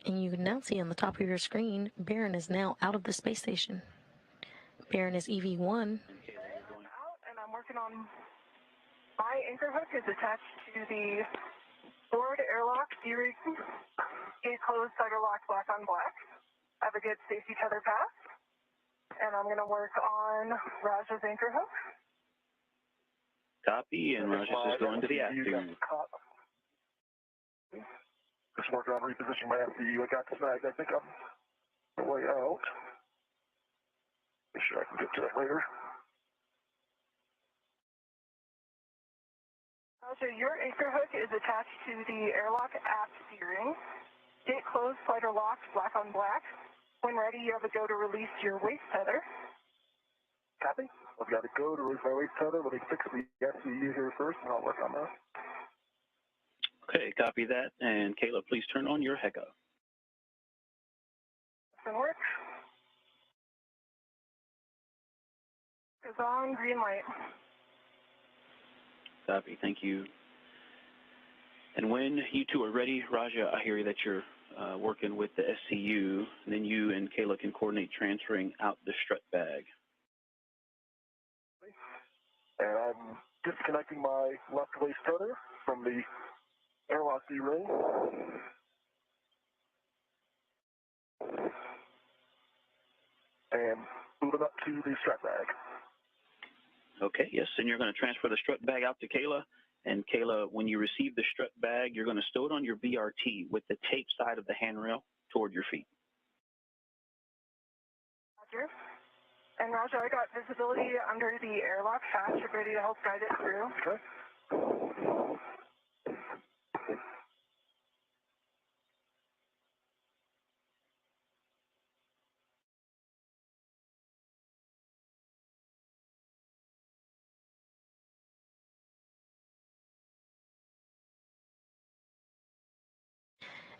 And you can now see on the top of your screen, Baron is now out of the space station. Baron is EV1. Out, and I'm working on my anchor hook is attached to the forward airlock steering gate closed, cider lock, black on black. I have a good safety tether pass, and I'm going to work on Raja's anchor hook. Copy, and Rajas is going to the after. Just working on repositioning my FCU. I got snagged. I think I'm the way out. Make sure I can get to it later. So your anchor hook is attached to the airlock aft steering. Gate closed, slider locked, black on black. When ready, you have a go to release your waist tether. Copy. I've got to go to release my waist tether. Let me fix the FCU here first, and I'll work on that. Okay, copy that. And Kayla, please turn on your HECA. Doesn't work. Goes on, green light. Copy, thank you. And when you two are ready, Raja, I hear that you're working with the SCU, and then you and Kayla can coordinate transferring out the strut bag. And I'm disconnecting my left waist tether from the airlock D-ring. And moving up to the strut bag. Okay, yes, and you're going to transfer the strut bag out to Kayla. And Kayla, when you receive the strut bag, you're going to stow it on your BRT with the tape side of the handrail toward your feet. Roger. And Roger, I got visibility under the airlock hatch. You're ready to help guide it through. Okay.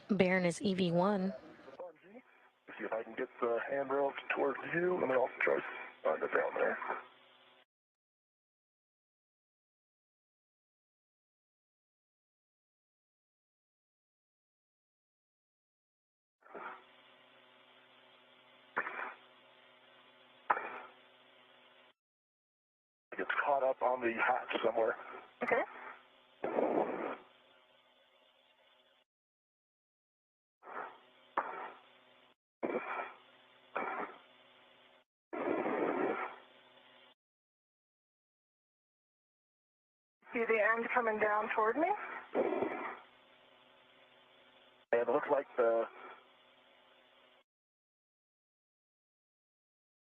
Baron is EV1. See if I can get the handrail towards you, and then I'll try to find it down there. It gets caught up on the hatch somewhere. Okay. See the end coming down toward me? And it looks like the...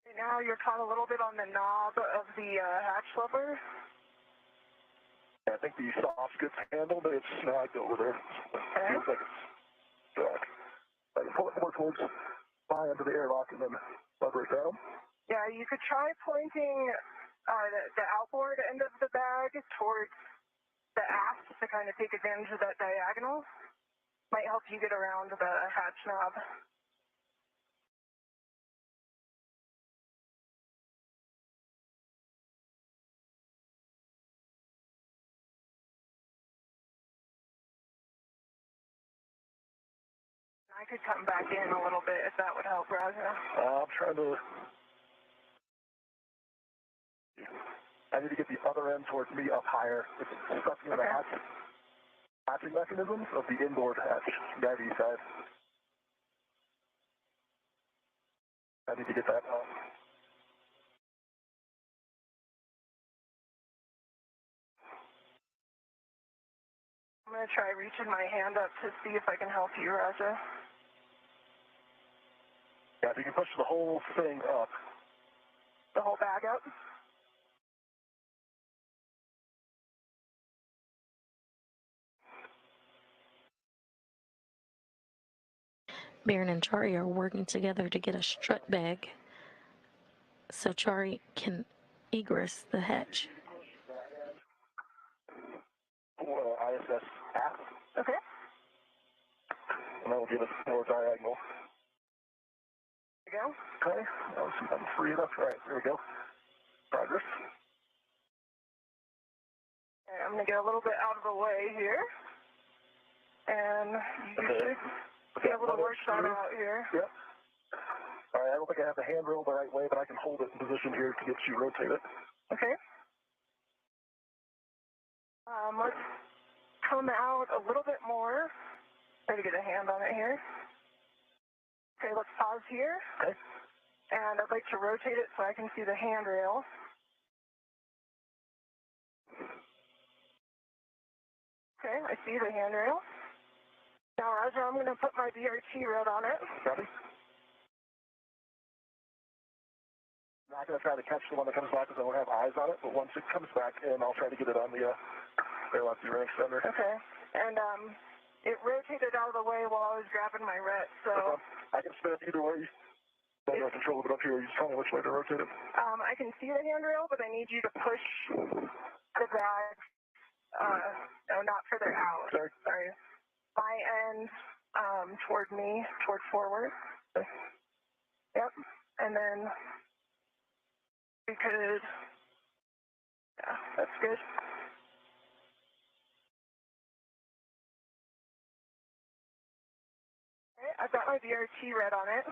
Right now you're caught a little bit on the knob of the hatch lever. I think the soft gets handled, but it's snagged over there. Okay. Seems like it's stuck. I can pull it more towards my end of the airlock and then lever it down. Yeah, you could try pointing the outboard end of the bag towards the aft to kind of take advantage of that diagonal. Might help you get around the hatch knob. I could come back in a little bit if that would help, Roger. I'm trying to... I need to get the other end towards me up higher. It's stuck in the hatching mechanisms of the inboard hatch, gravity side. I need to get that off. I'm going to try reaching my hand up to see if I can help you, Roger. Yeah, if you can push the whole thing up. The whole bag up? Baron and Chari are working together to get a strut bag so Chari can egress the hatch. ISS app. Okay. And that will give us more diagonal. There you go. Okay, let's see if I'm free enough. All right, there we go. Progress. Okay, I'm going to get a little bit out of the way here. And you should be able to work that out here. Yep. All right, I don't think I have the handrail the right way, but I can hold it in position here to get you rotate it. Okay. Let's come out a little bit more. Try to get a hand on it here. Okay, let's pause here. Okay. And I'd like to rotate it so I can see the handrail. Okay, I see the handrail. Now, Roger, I'm going to put my BRT red on it. Copy. I'm not going to try to catch the one that comes back because I won't have eyes on it, but once it comes back in, I'll try to get it on the Airlock Zero extender. Okay. And it rotated out of the way while I was grabbing my ret, so... I can spin it either way. I don't control it up here. You just tell me which way to rotate it. I can see the handrail, but I need you to push the bag, no, not further out. Sorry. My end toward me, toward forward. Okay. Yep. And then we could, yeah, that's good. Okay, I've got my BRT red on it.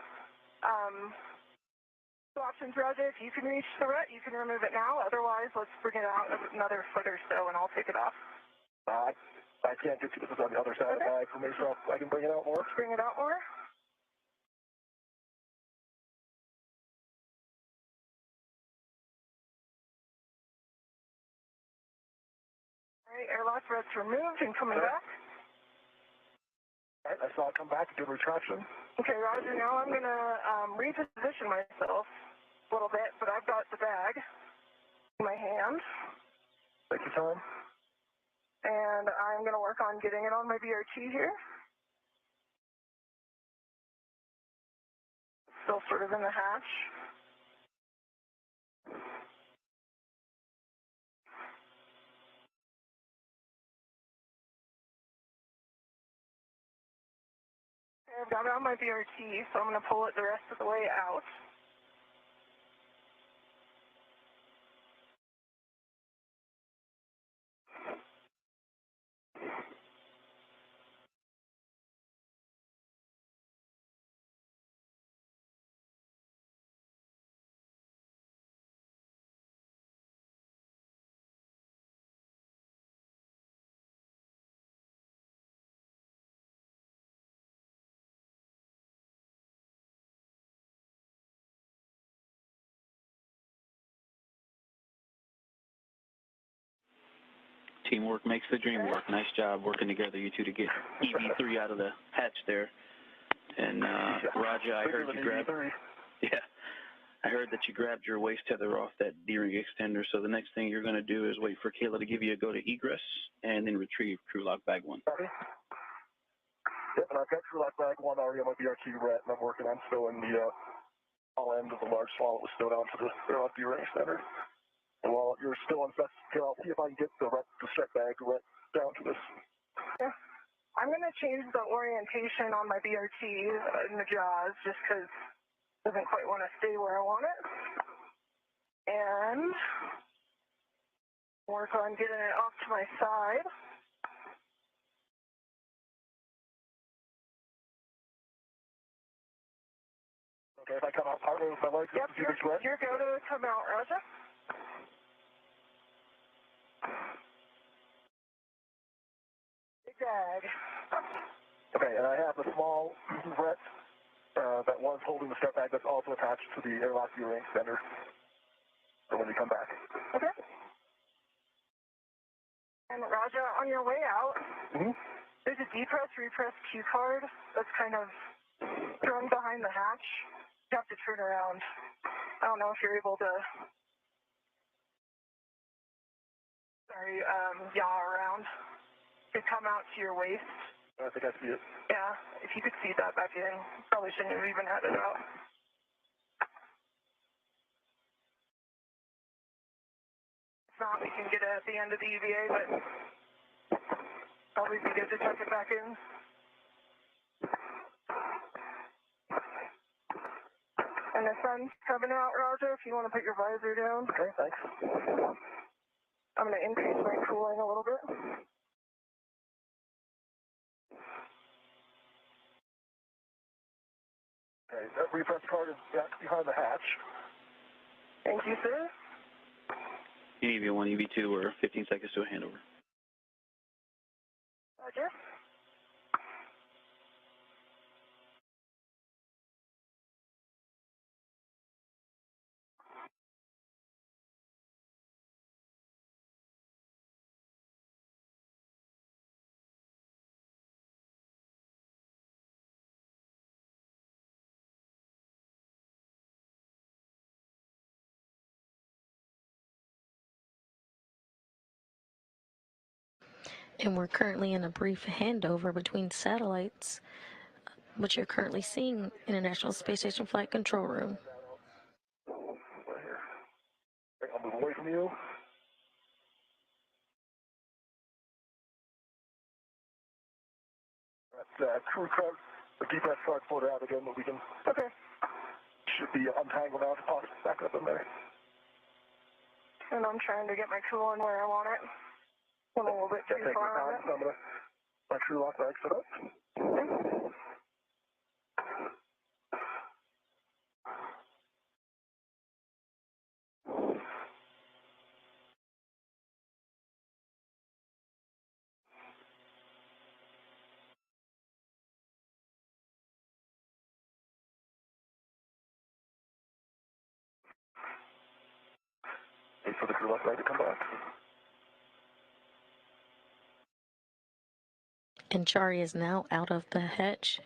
Two options, Roger. If you can reach the ret, you can remove it now. Otherwise, let's bring it out another foot or so, and I'll take it off. I can't get to this on the other side of the bag for me, so I can bring it out more. Let's bring it out more. All right, airlock red's removed and coming back. All right, I saw it come back, good retraction. Okay, Roger, now I'm going to reposition myself a little bit, but I've got the bag in my hand. Take your time. And I'm going to work on getting it on my BRT here. Still sort of in the hatch. I've got it on my BRT, so I'm going to pull it the rest of the way out. Teamwork makes the dream work. Nice job working together, you two, to get EV3 out of the hatch there. And Raja, I heard you grab. Yeah, I heard that you grabbed your waist tether off that D-ring extender. So the next thing you're going to do is wait for Kayla to give you a go to egress, and then retrieve crew lock bag 1. Copy. Yep, and I've got crew lock bag 1 already on my BRT ret, and I'm working on stowing the all end of the large swallow that was stowed onto the Airlock D-ring extender. And while you're still on fast, I'll see if I can get the strap bag down to this. Yeah. I'm going to change the orientation on my BRT in the jaws just because it doesn't quite want to stay where I want it. And work on getting it off to my side. Okay, if I come out partway with my legs, yep, you're go to come out, Raja. Bag. Okay, and I have a small ret that was holding the strap bag that's also attached to the Airlock D-ring extender for when you come back. Okay. And Raja, on your way out, there's a depress, repress cue card that's kind of thrown behind the hatch. You have to turn around. I don't know if you're able to, yaw around. Could come out to your waist. I think I see it. Yeah, if you could see that back in, probably shouldn't have even had it out. If not, we can get it at the end of the EVA, but probably be good to tuck it back in. And the sun's coming out, Raja, if you want to put your visor down. Okay, thanks. I'm going to increase my cooling a little bit. Okay, that repress card is back behind the hatch. Thank you, sir. EV1, EV2, or 15 seconds to a handover. Roger. And we're currently in a brief handover between satellites, which you're currently seeing International Space Station Flight Control Room. Right here. Okay, I'll move away from you. That crew card, the depress card floated out again, but we can. Okay. Should be untangled now to toss it back up in there. And I'm trying to get my cooling where I want it. Went a little bit too far on it. So I'm going to my crew lock bag set up. Okay. Wait for the crew lock bag to come back. And Chari is now out of the hatch.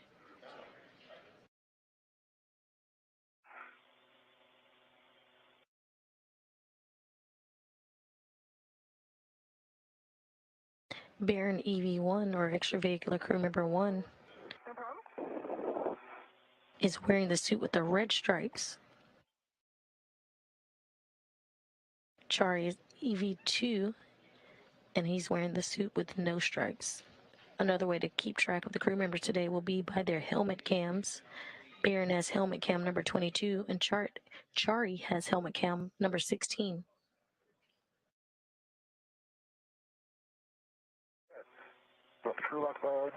Baron EV1, or extravehicular crew member 1, No problem. is wearing the suit with the red stripes. Chari is EV2, and he's wearing the suit with no stripes. Another way to keep track of the crew members today will be by their helmet cams. Baron has helmet cam number 22, and Chari has helmet cam number 16. Got the crew lock bag.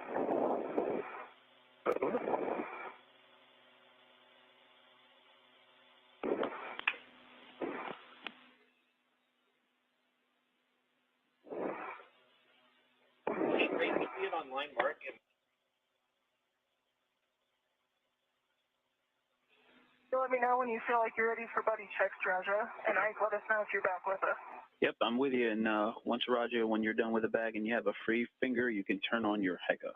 Great to see it online, Mark. So let me know when you feel like you're ready for buddy checks, Raja, and Ike, let us know if you're back with us. Yep, I'm with you. And once, Roger, when you're done with the bag and you have a free finger, you can turn on your HECA.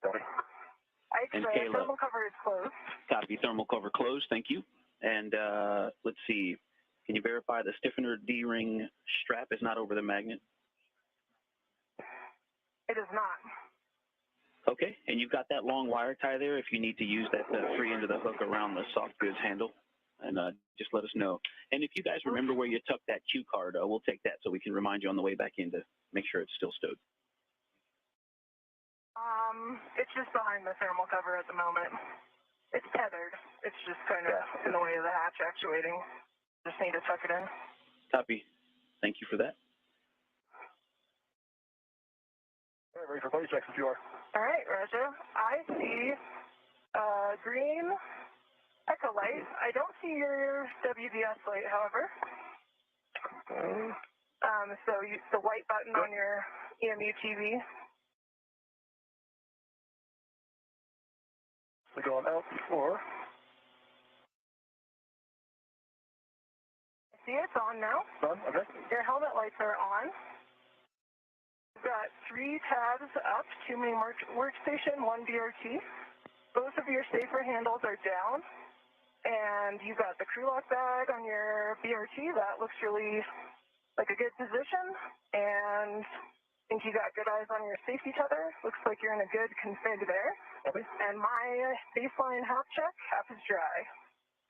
Ike, And the Kayla. thermal cover is closed. Copy, thermal cover closed. Thank you. And let's see. Can you verify the stiffener D-ring strap is not over the magnet? It is not. Okay, and you've got that long wire tie there if you need to use that free end of the hook around the soft goods handle. And just let us know. And if you guys remember where you tucked that cue card, we'll take that so we can remind you on the way back in to make sure it's still stowed. It's just behind the thermal cover at the moment. It's tethered. It's just kind of in the way of the hatch actuating. Just need to tuck it in. Copy. Thank you for that. All right, ready for buddy checks if you are. All right, Raja. I see green echo light. I don't see your WBS light, however. So the white button on your EMU TV. We're going out before. I see it's on now. Done? Okay. Your helmet lights are on. You've got 3 tabs up, 2 main workstation, 1 BRT. Both of your safer handles are down. And you've got the crew lock bag on your BRT. That looks really like a good position. And I think you got good eyes on your safety tether. Looks like you're in a good config there. Copy. And my baseline half check, half is dry.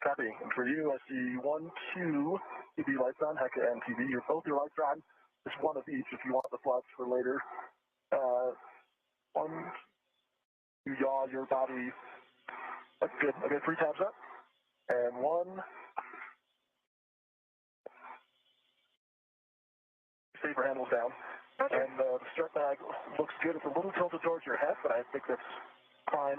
Copy. And for you, I see 1, 2 TV lights on, HECA and TV. Both your lights are on. Just one of each if you want the flash for later. 1, you yaw your body. That's good. Okay, 3 tabs up. And 1. Safer handles down. Okay. And the strap bag looks good. It's a little tilted towards your head, but I think that's fine.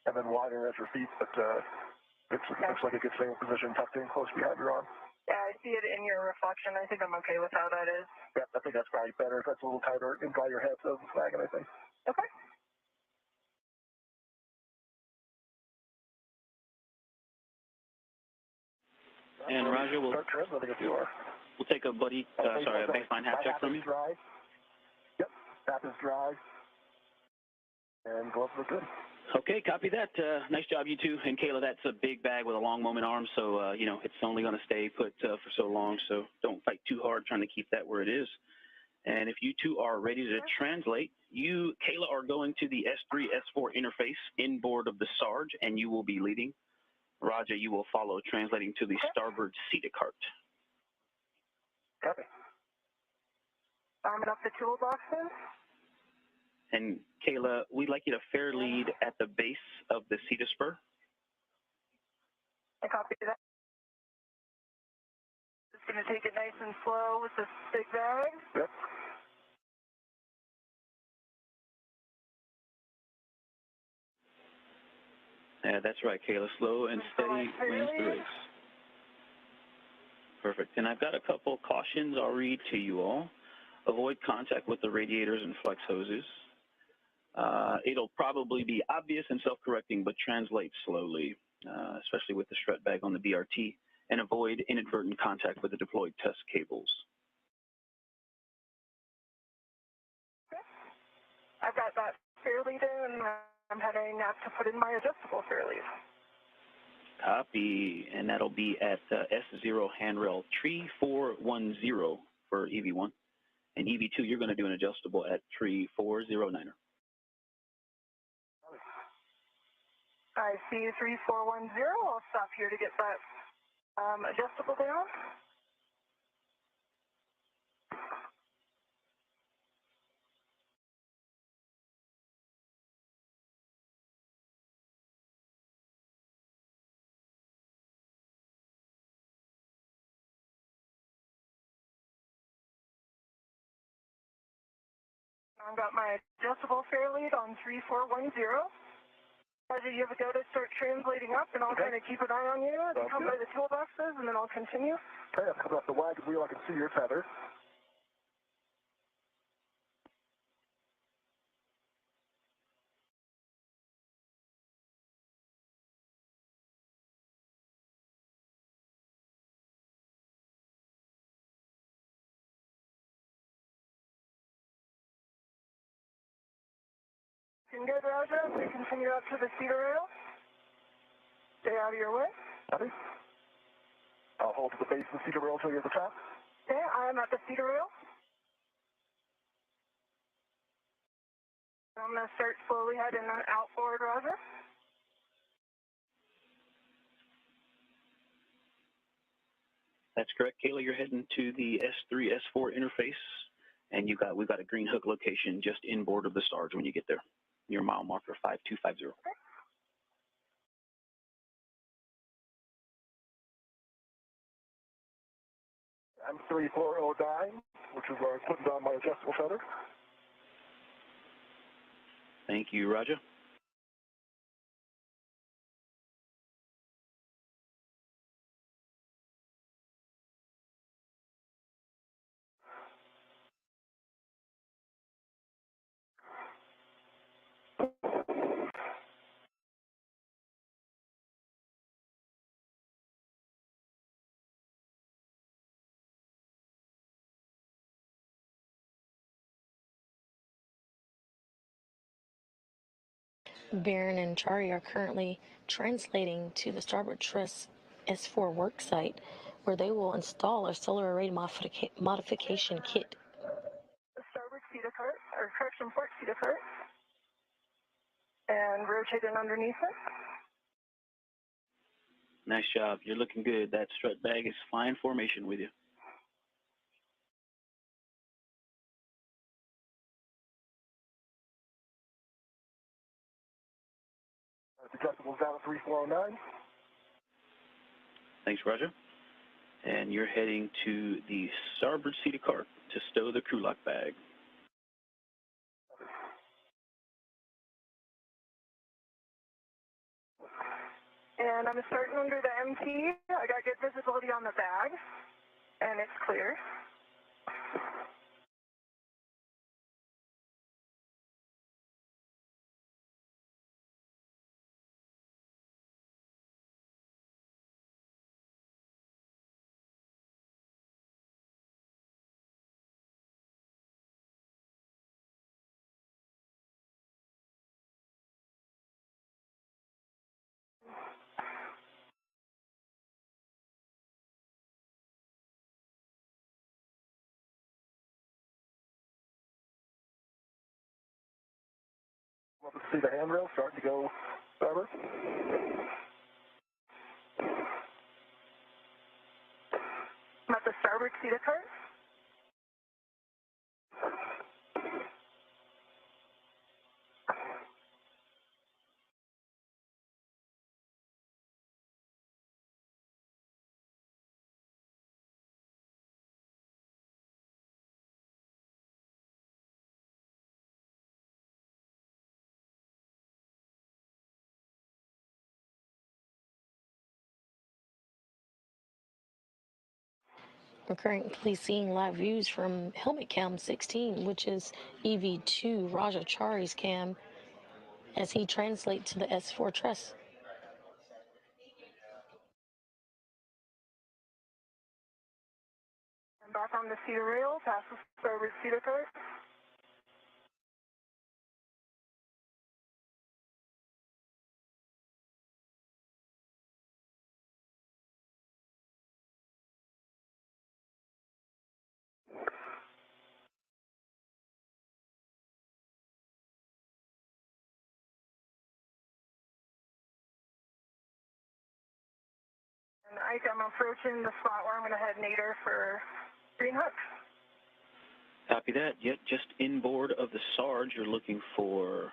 And then wider at your feet, but it looks like a good stable position, tucked in close behind your arm. Yeah, I see it in your reflection. I think I'm okay with how that is. Yeah, I think that's probably better if that's a little tighter and by your head, so it's flagging, I think. Okay. And Roger, we'll start translating if you are. We'll take a buddy, a baseline half check from you. Dry. Yep, half is dry. And gloves look good. Okay, copy that. Nice job, you two. And Kayla, that's a big bag with a long moment arm, so, you know, it's only going to stay put for so long, so don't fight too hard trying to keep that where it is. And if you two are ready to translate, you, Kayla, are going to the S3, S4 interface inboard of the Sarge, and you will be leading. Roger, you will follow, translating to the starboard seated cart. Copy. Arming up the toolboxes. And Kayla, we'd like you to fair lead at the base of the CETA spur. I copy that. Just going to take it nice and slow with this big bag. Yep. Yeah, that's right, Kayla. Slow and steady wins the race. Perfect. And I've got a couple cautions I'll read to you all. Avoid contact with the radiators and flex hoses. It'll probably be obvious and self-correcting, but translate slowly, especially with the strut bag on the BRT, and avoid inadvertent contact with the deployed test cables. Okay. I've got that fair lead in, and I'm heading up to put in my adjustable fair lead. Copy, and that'll be at S0 handrail 3410 for EV1. And EV2, you're going to do an adjustable at 3409er. I see 3410. I'll stop here to get that adjustable down. I've got my adjustable fair lead on 3410. Roger, you have a go to start translating up, and I'll kind of keep an eye on you as you come by the toolboxes, and then I'll continue. Okay, I'm coming off the wagon wheel. I can see your tether. Looking good, Roger. We continue up to the cedar rail. Stay out of your way. Copy. I'll hold to the base of the cedar rail until you're at the top. Okay, I am at the cedar rail. I'm going to start slowly heading out forward, Roger. That's correct, Kayla. You're heading to the S3, S4 interface, and we've got a green hook location just inboard of the stars when you get there. Your mile marker 5250. Okay. I'm 3409, which is where I'm putting down my adjustable tether. Thank you, Roger. Baron and Chari are currently translating to the starboard truss S4 worksite, where they will install a solar array modification kit. The starboard cedar cart, or correction, port cedar cart, and rotate it underneath it. Nice job. You're looking good. That strut bag is flying formation with you. Adjustable down at 3409. Thanks, Roger. And you're heading to the starboard cedar cart to stow the crew lock bag. And I'm starting under the MT. I got good visibility on the bag, and it's clear. Love to see the handrail starting to go starboard. I'm at the starboard cedar cart. We're currently seeing live views from helmet cam 16, which is EV2 Raja Chari's cam, as he translates to the S4 truss. I'm back on the cedar rail, past the starboard cedar cart. And Ike, I'm approaching the spot where I'm going to head nadir for green hook. Copy that. Yet just inboard of the Sarge, you're looking for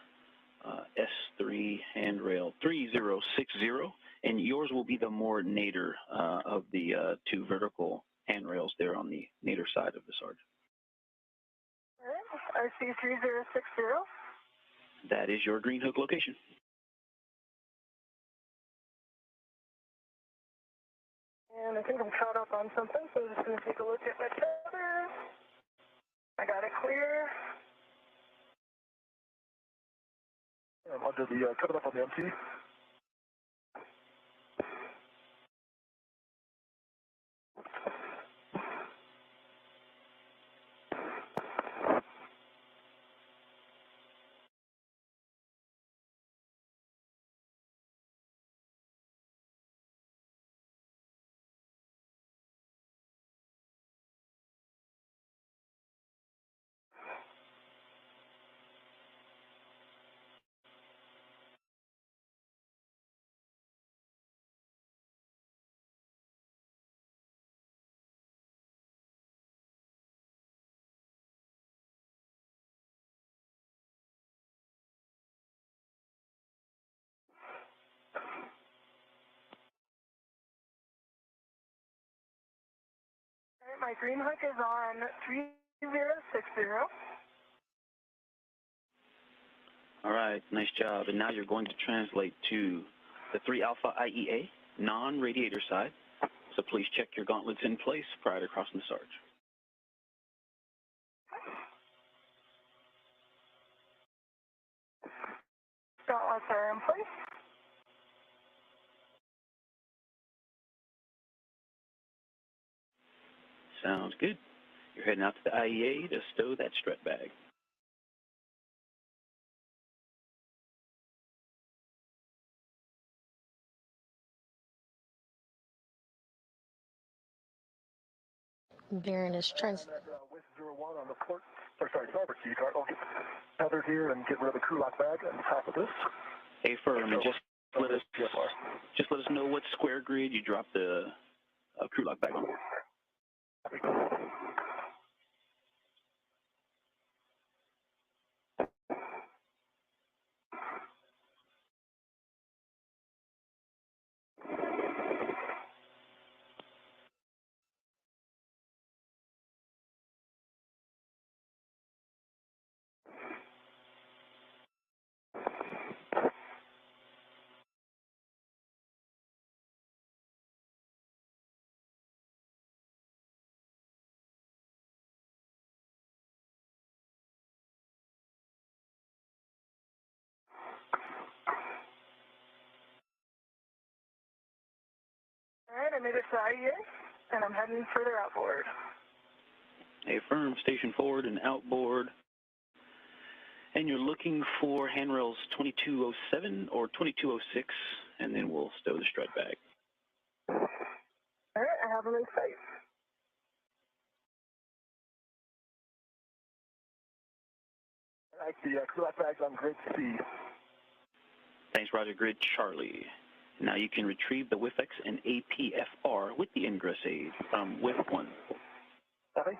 S3 handrail 3060, and yours will be the more nadir of the two vertical handrails there on the nadir side of the Sarge. All right. I see 3060. That is your green hook location. And I think I'm caught up on something, so I'm just going to take a look at my tether. I got it clear. I'm under the, coming up on the MT. All right, my green hook is on 3060. All right, nice job. And now you're going to translate to the 3 Alpha IEA, non-radiator side. So please check your gauntlets in place prior to crossing the Sarge. Gauntlets are in place. Sounds good. You're heading out to the IEA to stow that strut bag. Baron is With 01 on the port, or sorry, starboard key card. I'll get tethered here and get rid of the crew lock bag on top of this. Hey, firm, and just let us know what square grid you dropped the crew lock bag on. All right, I made it to IEA, and I'm heading further outboard. Hey, firm, station forward and outboard. And you're looking for handrails 2207 or 2206, and then we'll stow the strut bag. All right, I have them in sight. I like the crew lock bags on grid C. Thanks, Roger. Grid Charlie. Now you can retrieve the WIFX and APFR with the ingress aid from WIF 1. Copy.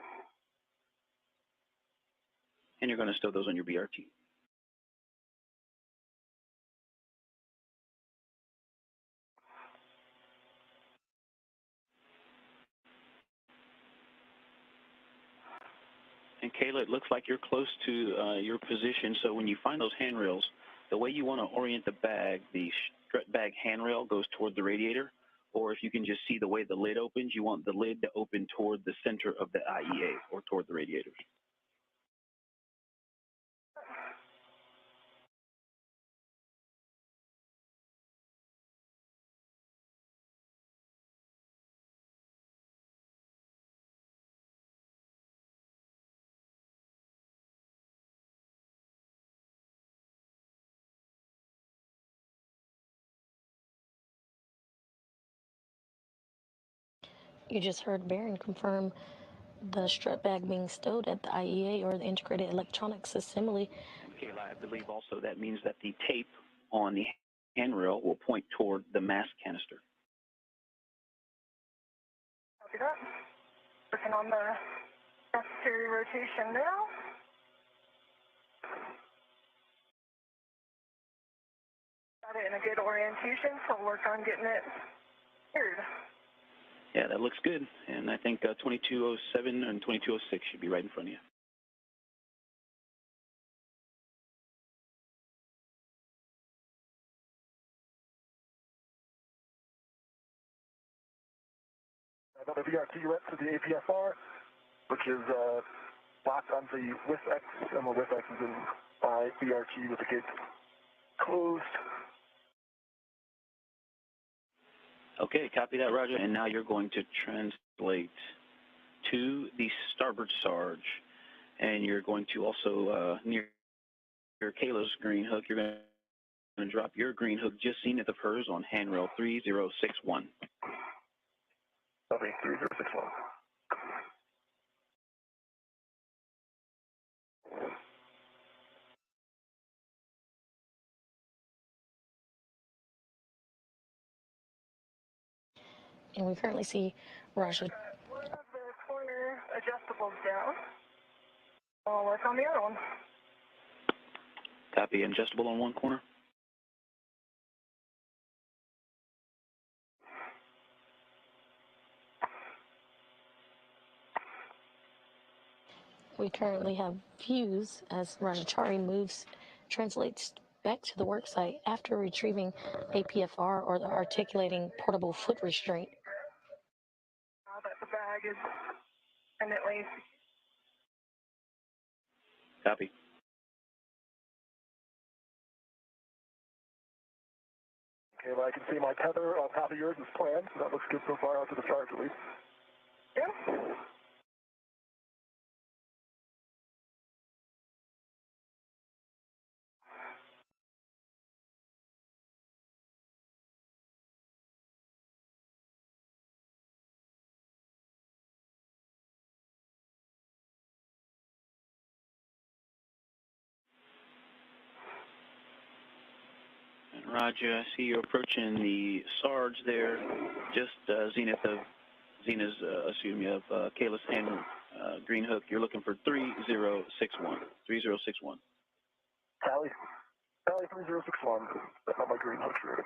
And you're going to stow those on your BRT. And Kayla, it looks like you're close to your position, so when you find those handrails, the way you want to orient the bag, the strut bag handrail goes toward the radiator, or if you can just see the way the lid opens, you want the lid to open toward the center of the IEA or toward the radiators. You just heard Baron confirm the strut bag being stowed at the IEA, or the Integrated Electronics Assembly. Kayla, I believe also that means that the tape on the handrail will point toward the mass canister. Copy that. Working on the necessary rotation now. Got it in a good orientation, so I'll work on getting it cleared. Yeah, that looks good. And I think 2207 and 2206 should be right in front of you. Another VRT went to the APFR, which is locked on the with X, and the with X is in VRT with the gate closed. Okay, copy that, Roger. And now you're going to translate to the starboard sarge, and you're going to also near Kayla's green hook. You're going to drop your green hook just zenith of hers on handrail 3061. Copy 3061. And we currently see Raja. One of the corner adjustables down. I'll work on the other one. Copy, adjustable on one corner. We currently have views as Rajachari translates back to the worksite after retrieving APFR or the articulating portable foot restraint. Now that the bag is independently. Copy. Okay, well, I can see my tether on top of yours is planned, so that looks good so far out to the charge at least. Yeah. And Roger, I see you're approaching the sarge there, just zenith of Kayla's hand green hook. You're looking for 3061. 3061. Tally 3061. That's not my green hook here.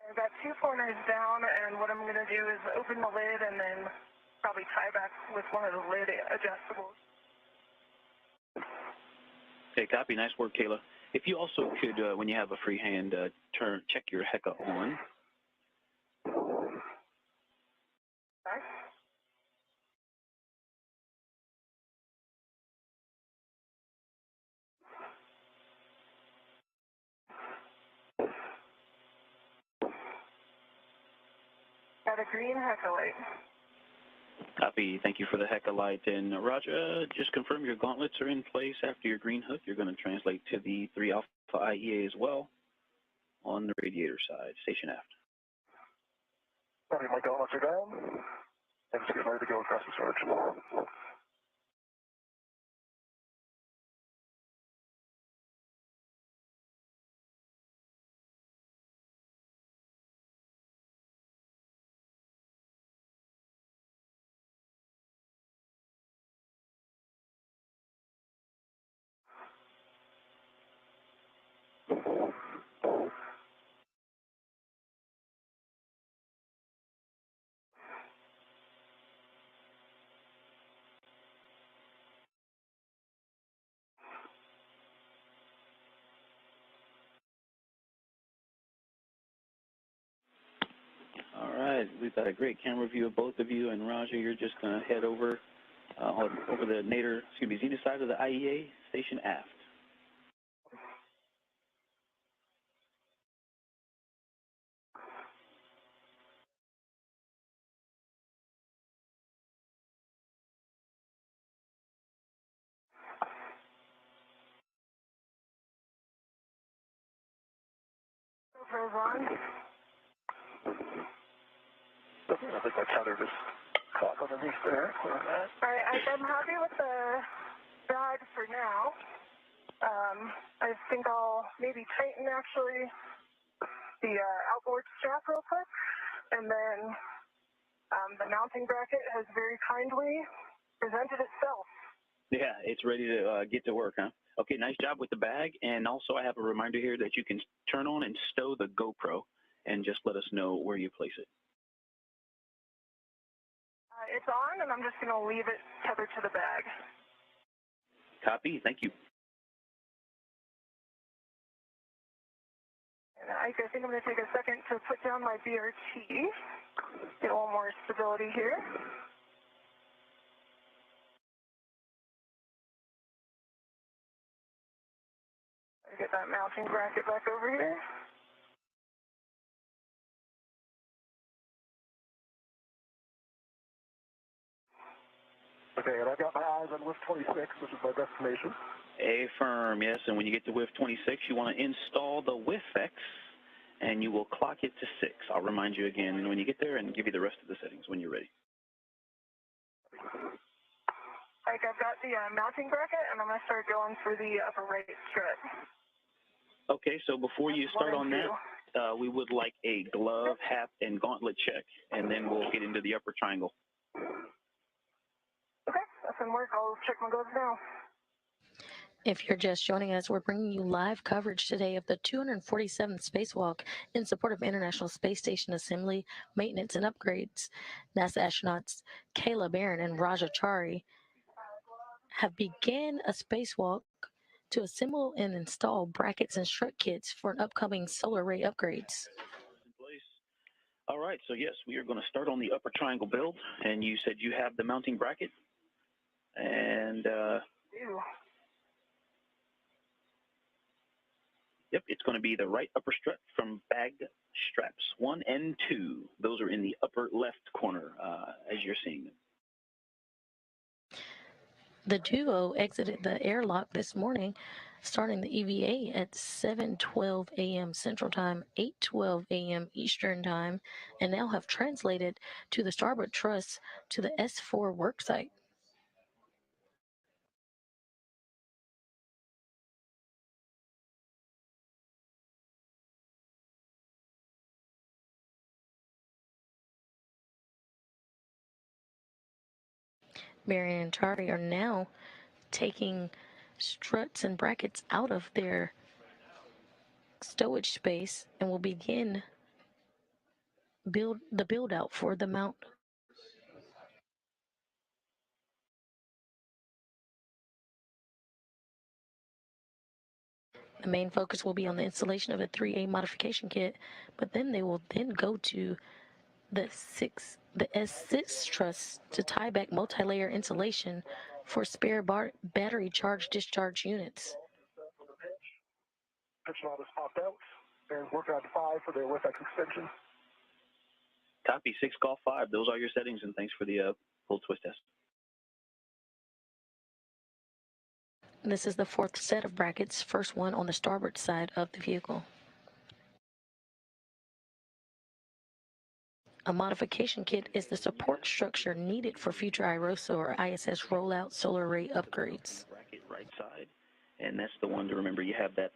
I've got two corners down, and what I'm going to do is open the lid and then probably tie back with one of the lid adjustables. Okay, copy. Nice work, Kayla. If you also could, when you have a free hand, check your HECA on. Okay. Got a green HECA light. Copy. Thank you for the HECA light. And Roger, just confirm your gauntlets are in place after your green hook. You're going to translate to the 3 Alpha IEA as well on the radiator side, station aft. Copy, my gauntlets are down. I'm just getting ready to go across the sarge. All right, we've got a great camera view of both of you, and Roger, you're just going to head over over the zenith side of the IEA, station aft. GoPro's on. I think my tether just caught underneath there. All right, I'm happy with the bag for now. I think I'll maybe tighten actually the outboard strap real quick, and then the mounting bracket has very kindly presented itself. Yeah, it's ready to get to work, huh? Okay, nice job with the bag. And also I have a reminder here that you can turn on and stow the GoPro and just let us know where you place it. It's on, and I'm just going to leave it tethered to the bag. Copy. Thank you. And I think I'm going to take a second to put down my BRT, get a little more stability here. Get that mounting bracket back over here. Okay, and I've got my eyes on lift 26, which is my destination. Affirm, yes. And when you get to WIF 26, you want to install the WIFX, and you will clock it to 6. I'll remind you again when you get there and give you the rest of the settings when you're ready. Like, I've got the mounting bracket, and I'm going to start going through the upper right strut. Okay, so before you start on that, we would like a glove, hat, and gauntlet check, and then we'll get into the upper triangle. Okay, that's going to work. I'll check my gloves now. If you're just joining us, we're bringing you live coverage today of the 247th spacewalk in support of International Space Station assembly, maintenance, and upgrades. NASA astronauts Kayla Barron and Raja Chari have begun a spacewalk to assemble and install brackets and strut kits for an upcoming solar array upgrades. All right, so yes, we are going to start on the upper triangle build, and you said you have the mounting bracket, and yep, it's going to be the right upper strut from bag straps 1 and 2. Those are in the upper left corner, as you're seeing them. The duo exited the airlock this morning, starting the EVA at 7:12 a.m. Central Time, 8:12 a.m. Eastern Time, and now have translated to the starboard truss to the S4 worksite. Marion and Chari are now taking struts and brackets out of their stowage space and will begin the build out for the mount. The main focus will be on the installation of a 3A modification kit, but then they will then go to the S6 truss to tie back multi-layer insulation for spare battery charge discharge units. Pitch knob is popped out, and working on 5 for the WIFX extension. Copy, 6 call 5. Those are your settings, and thanks for the full twist test. This is the 4th set of brackets, first one on the starboard side of the vehicle. A modification kit is the support structure needed for future IROSA or ISS rollout solar array upgrades. Bracket right side, and that's the one to remember. You have that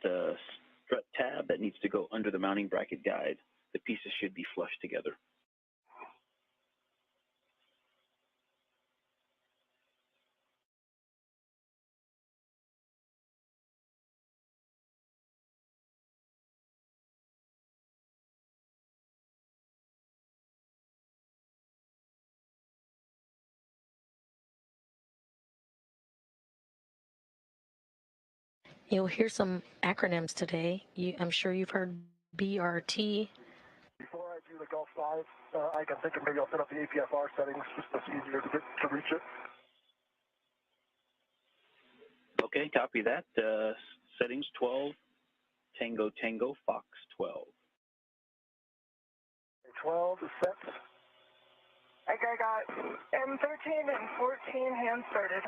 strut tab that needs to go under the mounting bracket guide. The pieces should be flush together. You'll hear some acronyms today. I'm sure you've heard BRT. Before I do the Gulf 5, I can think of maybe I'll set up the APFR settings just so it's easier to reach it. Okay, copy that. Settings 12, Tango Tango, Fox 12. 12 is set. I got M13 and 14 hand started.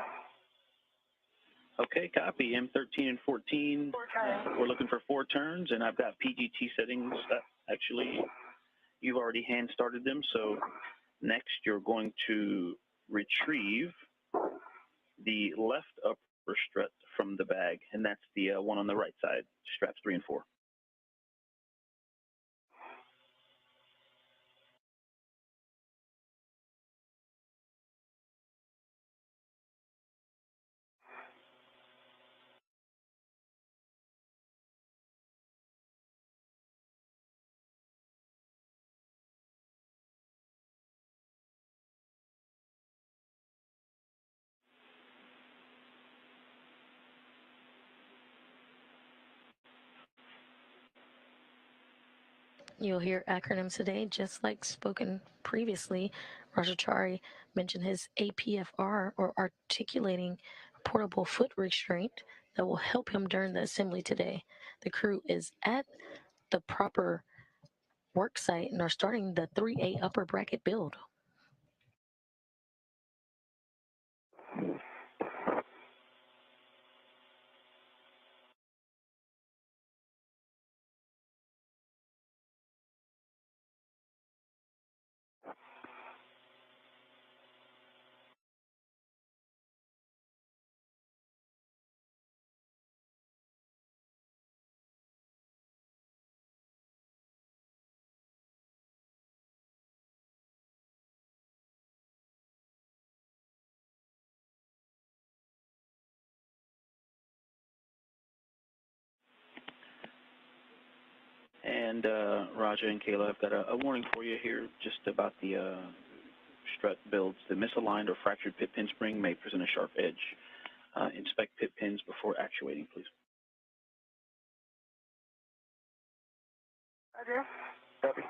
Okay, copy. M13 and 14. 4 turns. We're looking for 4 turns, and I've got PGT settings. Actually, you've already hand started them, so next you're going to retrieve the left upper upper strut from the bag, and that's the one on the right side, straps 3 and 4. You'll hear acronyms today, just like spoken previously. Rajachari mentioned his APFR, or articulating portable foot restraint, that will help him during the assembly today. The crew is at the proper work site and are starting the 3A upper bracket build. And Raja and Kayla, I've got a warning for you here just about the strut builds. The misaligned or fractured pit pin spring may present a sharp edge. Inspect pit pins before actuating, please. Roger. Copy.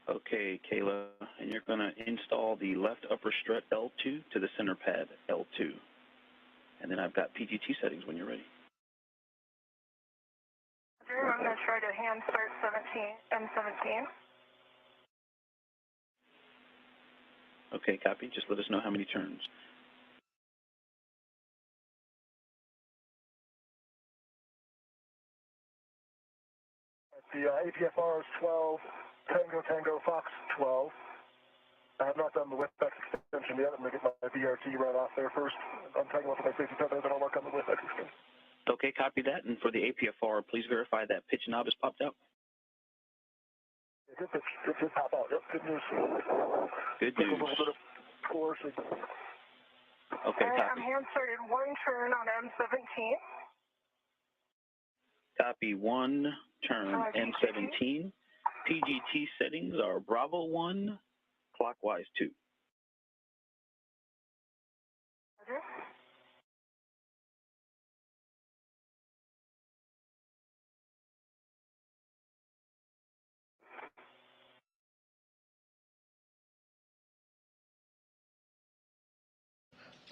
Okay, Kayla, and you're going to install the left upper strut L2 to the center pad L2. And then I've got PGT settings when you're ready. Roger, I'm going to try to hand start M17. Okay, copy. Just let us know how many turns. The APFR is 12, Tango, Fox 12. I have not done the WIFX extension yet. I'm going to get my VRT right off there first. I'm talking about my safety tether, then I'll work on the WIFX extension. Okay, copy that. And for the APFR, please verify that pitch knob has popped out. It did pop out. Yep, good news. Good news. A little bit of force. Okay, All right, copy. I'm hand started one turn on M17. Copy, 1 turn, M17. PGT settings are Bravo 1, clockwise 2. Roger.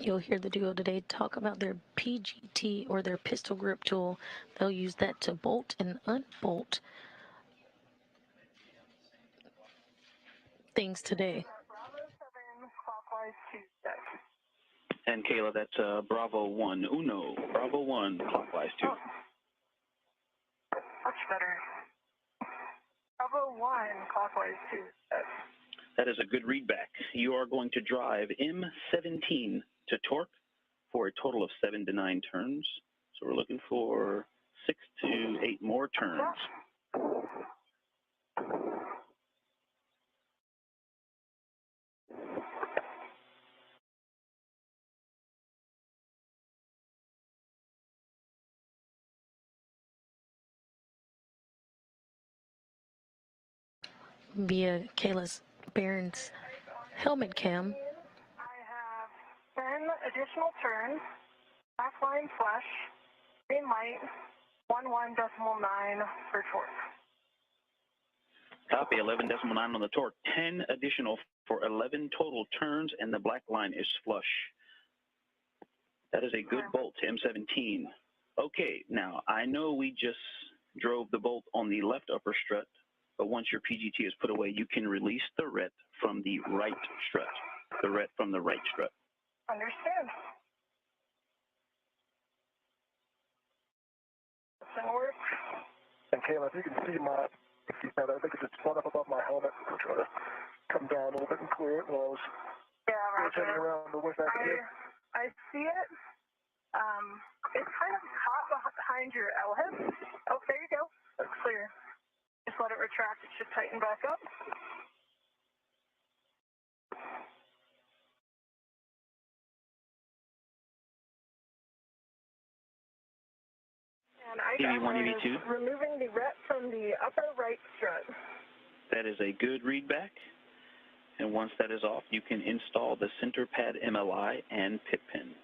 You'll hear the duo today talk about their PGT, or their pistol grip tool. They'll use that to bolt and unbolt things today. Bravo 7, clockwise 2, set. And Kayla, that's Bravo 1, Uno, Bravo 1, clockwise 2. Oh. Much better. Bravo 1, clockwise 2, set. That is a good readback. You are going to drive M17 to torque for a total of 7 to 9 turns. So we're looking for 6 to 8 more turns. Via Kayla's Barron's helmet cam. I have 10 additional turns, back line flush, green light, 11.9 for torque. Copy, 11.9 on the torque. 10 additional for 11 total turns, and the black line is flush. That is a good bolt to M17. Okay, now I know we just drove the bolt on the left upper strut, but once your PGT is put away, you can release the ret from the right strut, the ret from the right strut. Understand. That's gonna work. And Kayla, if you can see my seatbelt, I think it's just one up above my helmet. I'm trying to come down a little bit and clear it while I was rotating around the way back here. I see it. It's kind of caught behind your L hip. Oh, there you go. That's clear. Just let it retract. It should tighten back up. And I EV1, EV2. removing the ret from the upper right strut. That is a good readback. And once that is off, you can install the center pad MLI and pit pin.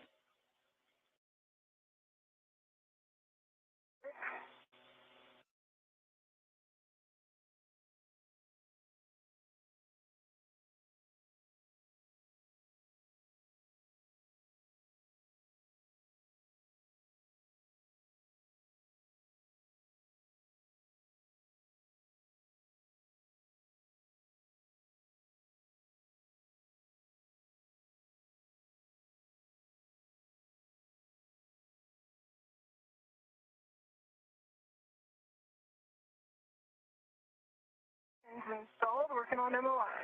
Engine installed, working on MLI.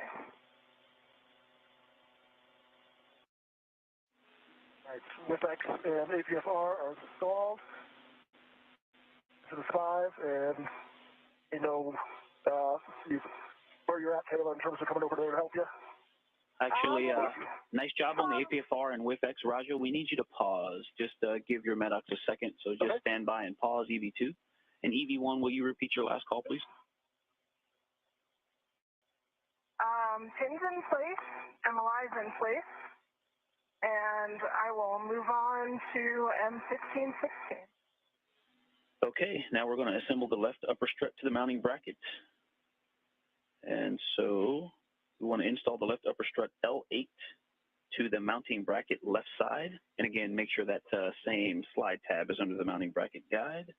Right, WIFX and APFR are installed to the 5, and you know where you're at, Taylor, in terms of coming over there to help you. Actually, nice job on the APFR and WIFX. Raja, we need you to pause. Just give your MEDOX a second, so just stand by and pause EV2. And EV1, will you repeat your last call, please? Pins in place, MLI's in place, and I will move on to M1516. Okay, now we're going to assemble the left upper strut to the mounting bracket. And so we want to install the left upper strut L8 to the mounting bracket left side. And again, make sure that same slide tab is under the mounting bracket guide.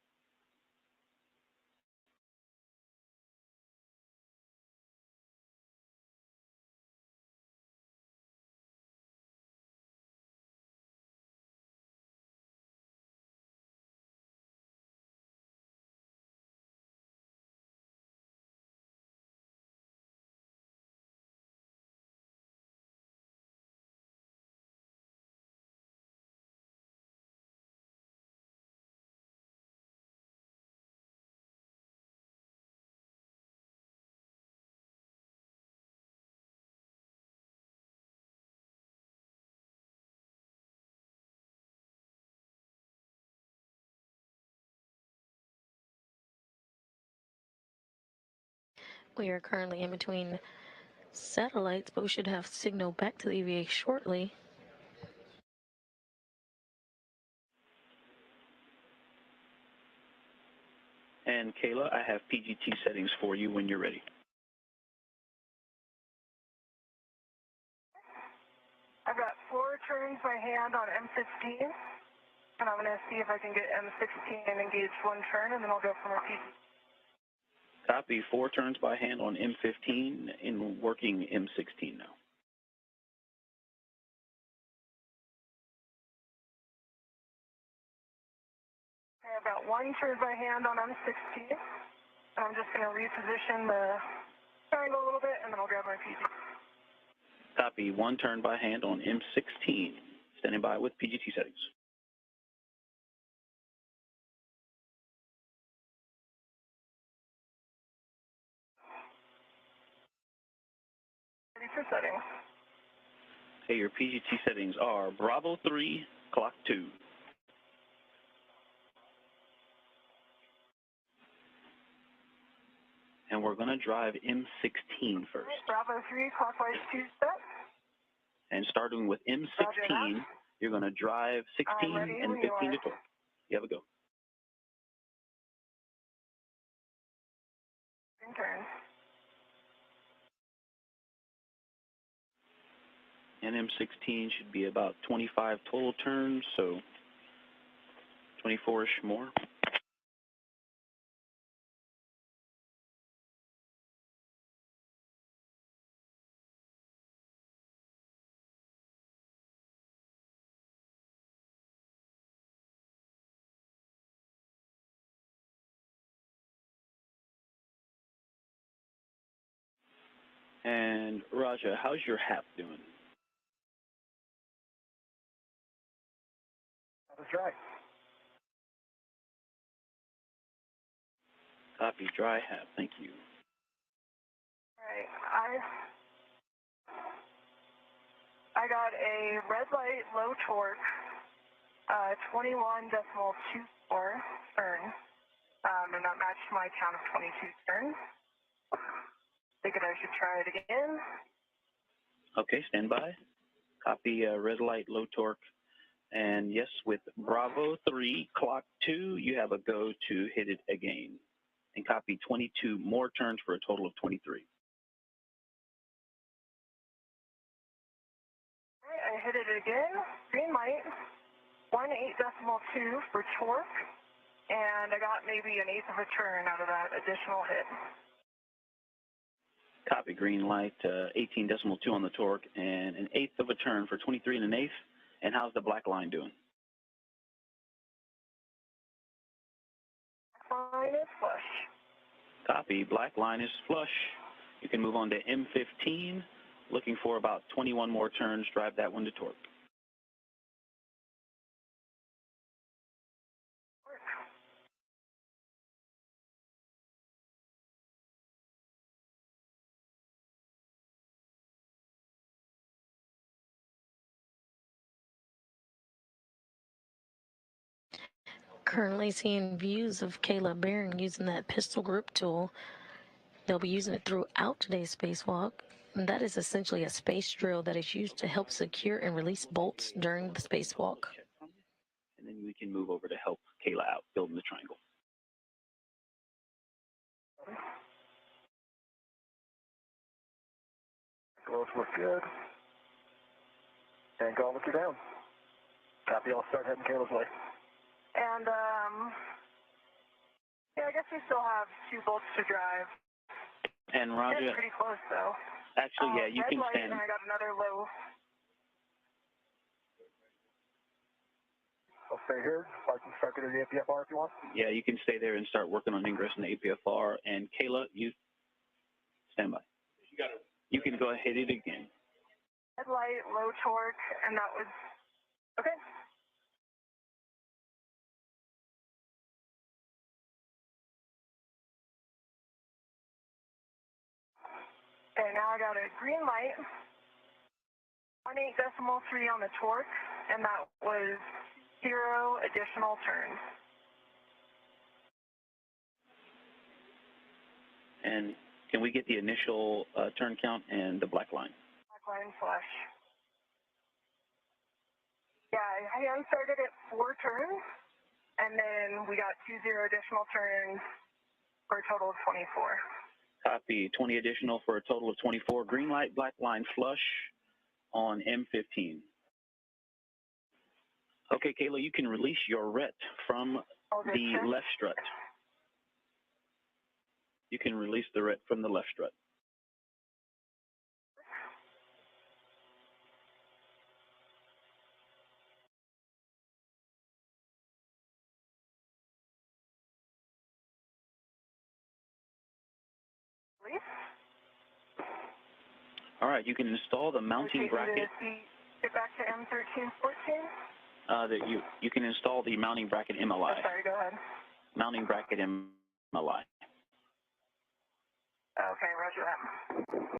We are currently in between satellites, but we should have signal back to the EVA shortly. And Kayla, I have PGT settings for you when you're ready. I've got 4 turns by hand on M15, and I'm going to see if I can get M16 and engage 1 turn, and then I'll go from repeat. Copy. 4 turns by hand on M15 and working M16 now. Okay, I've got 1 turn by hand on M16. And I'm just going to reposition the triangle a little bit, and then I'll grab my PG. Copy. 1 turn by hand on M16. Standing by with PGT settings. Ready for settings. Okay, your PGT settings are Bravo 3, Clock 2. And we're going to drive M16 first. Bravo 3, clockwise 2 steps. And starting with M16, you're going to drive 16 and 15 to 12. You have a go. Turn. and M16 should be about 25 total turns, so 24-ish more. And Raja, how's your HAP doing? That's right. Copy, dry HAP, thank you. Alright, I got a red light, low torque, 21.24 turn, and that matched my count of 22 turns. Figured I should try it again. Okay, stand by. Copy, red light, low torque. And yes, with Bravo 3, clock 2, you have a go to hit it again. And copy 22 more turns for a total of 23. All right, I hit it again. Green light, 18.2 for torque, and I got maybe an eighth of a turn out of that additional hit. Copy, green light, 18.2 on the torque, and an eighth of a turn for 23 and an eighth. And how's the black line doing? Line is flush. Copy, black line is flush. You can move on to M15, looking for about 21 more turns, drive that one to torque. Currently seeing views of Kayla Barron using that pistol grip tool. They'll be using it throughout today's spacewalk. And that is essentially a space drill that is used to help secure and release bolts during the spacewalk. And then we can move over to help Kayla out, building the triangle. Close, look good. And go look you down. Copy, I'll start heading Kayla's way. And, yeah, I guess we still have 2 bolts to drive. And Raja, it's pretty close, though. actually, yeah, you red can light, stand. And I got another low. I'll stay here. I can start getting the APFR if you want. Yeah, you can stay there and start working on ingress in the APFR. And Kayla, you stand by. You can go ahead hit it again. Red light, low torque, and that was okay. Okay, now I got a green light, 18.3 on the torque, and that was 0 additional turns. And can we get the initial turn count and the black line? Black line flush. Yeah, I started at 4 turns, and then we got 20 additional turns for a total of 24. Copy, 20 additional for a total of 24. Green light, black line flush on M15. Okay, Kayla, you can release your ret from the left strut. You can release the ret from the left strut. All right, you can install the mounting bracket. Get back to M1314. You can install the mounting bracket MLI. Oh, sorry, go ahead. Mounting bracket MLI. Okay, roger that.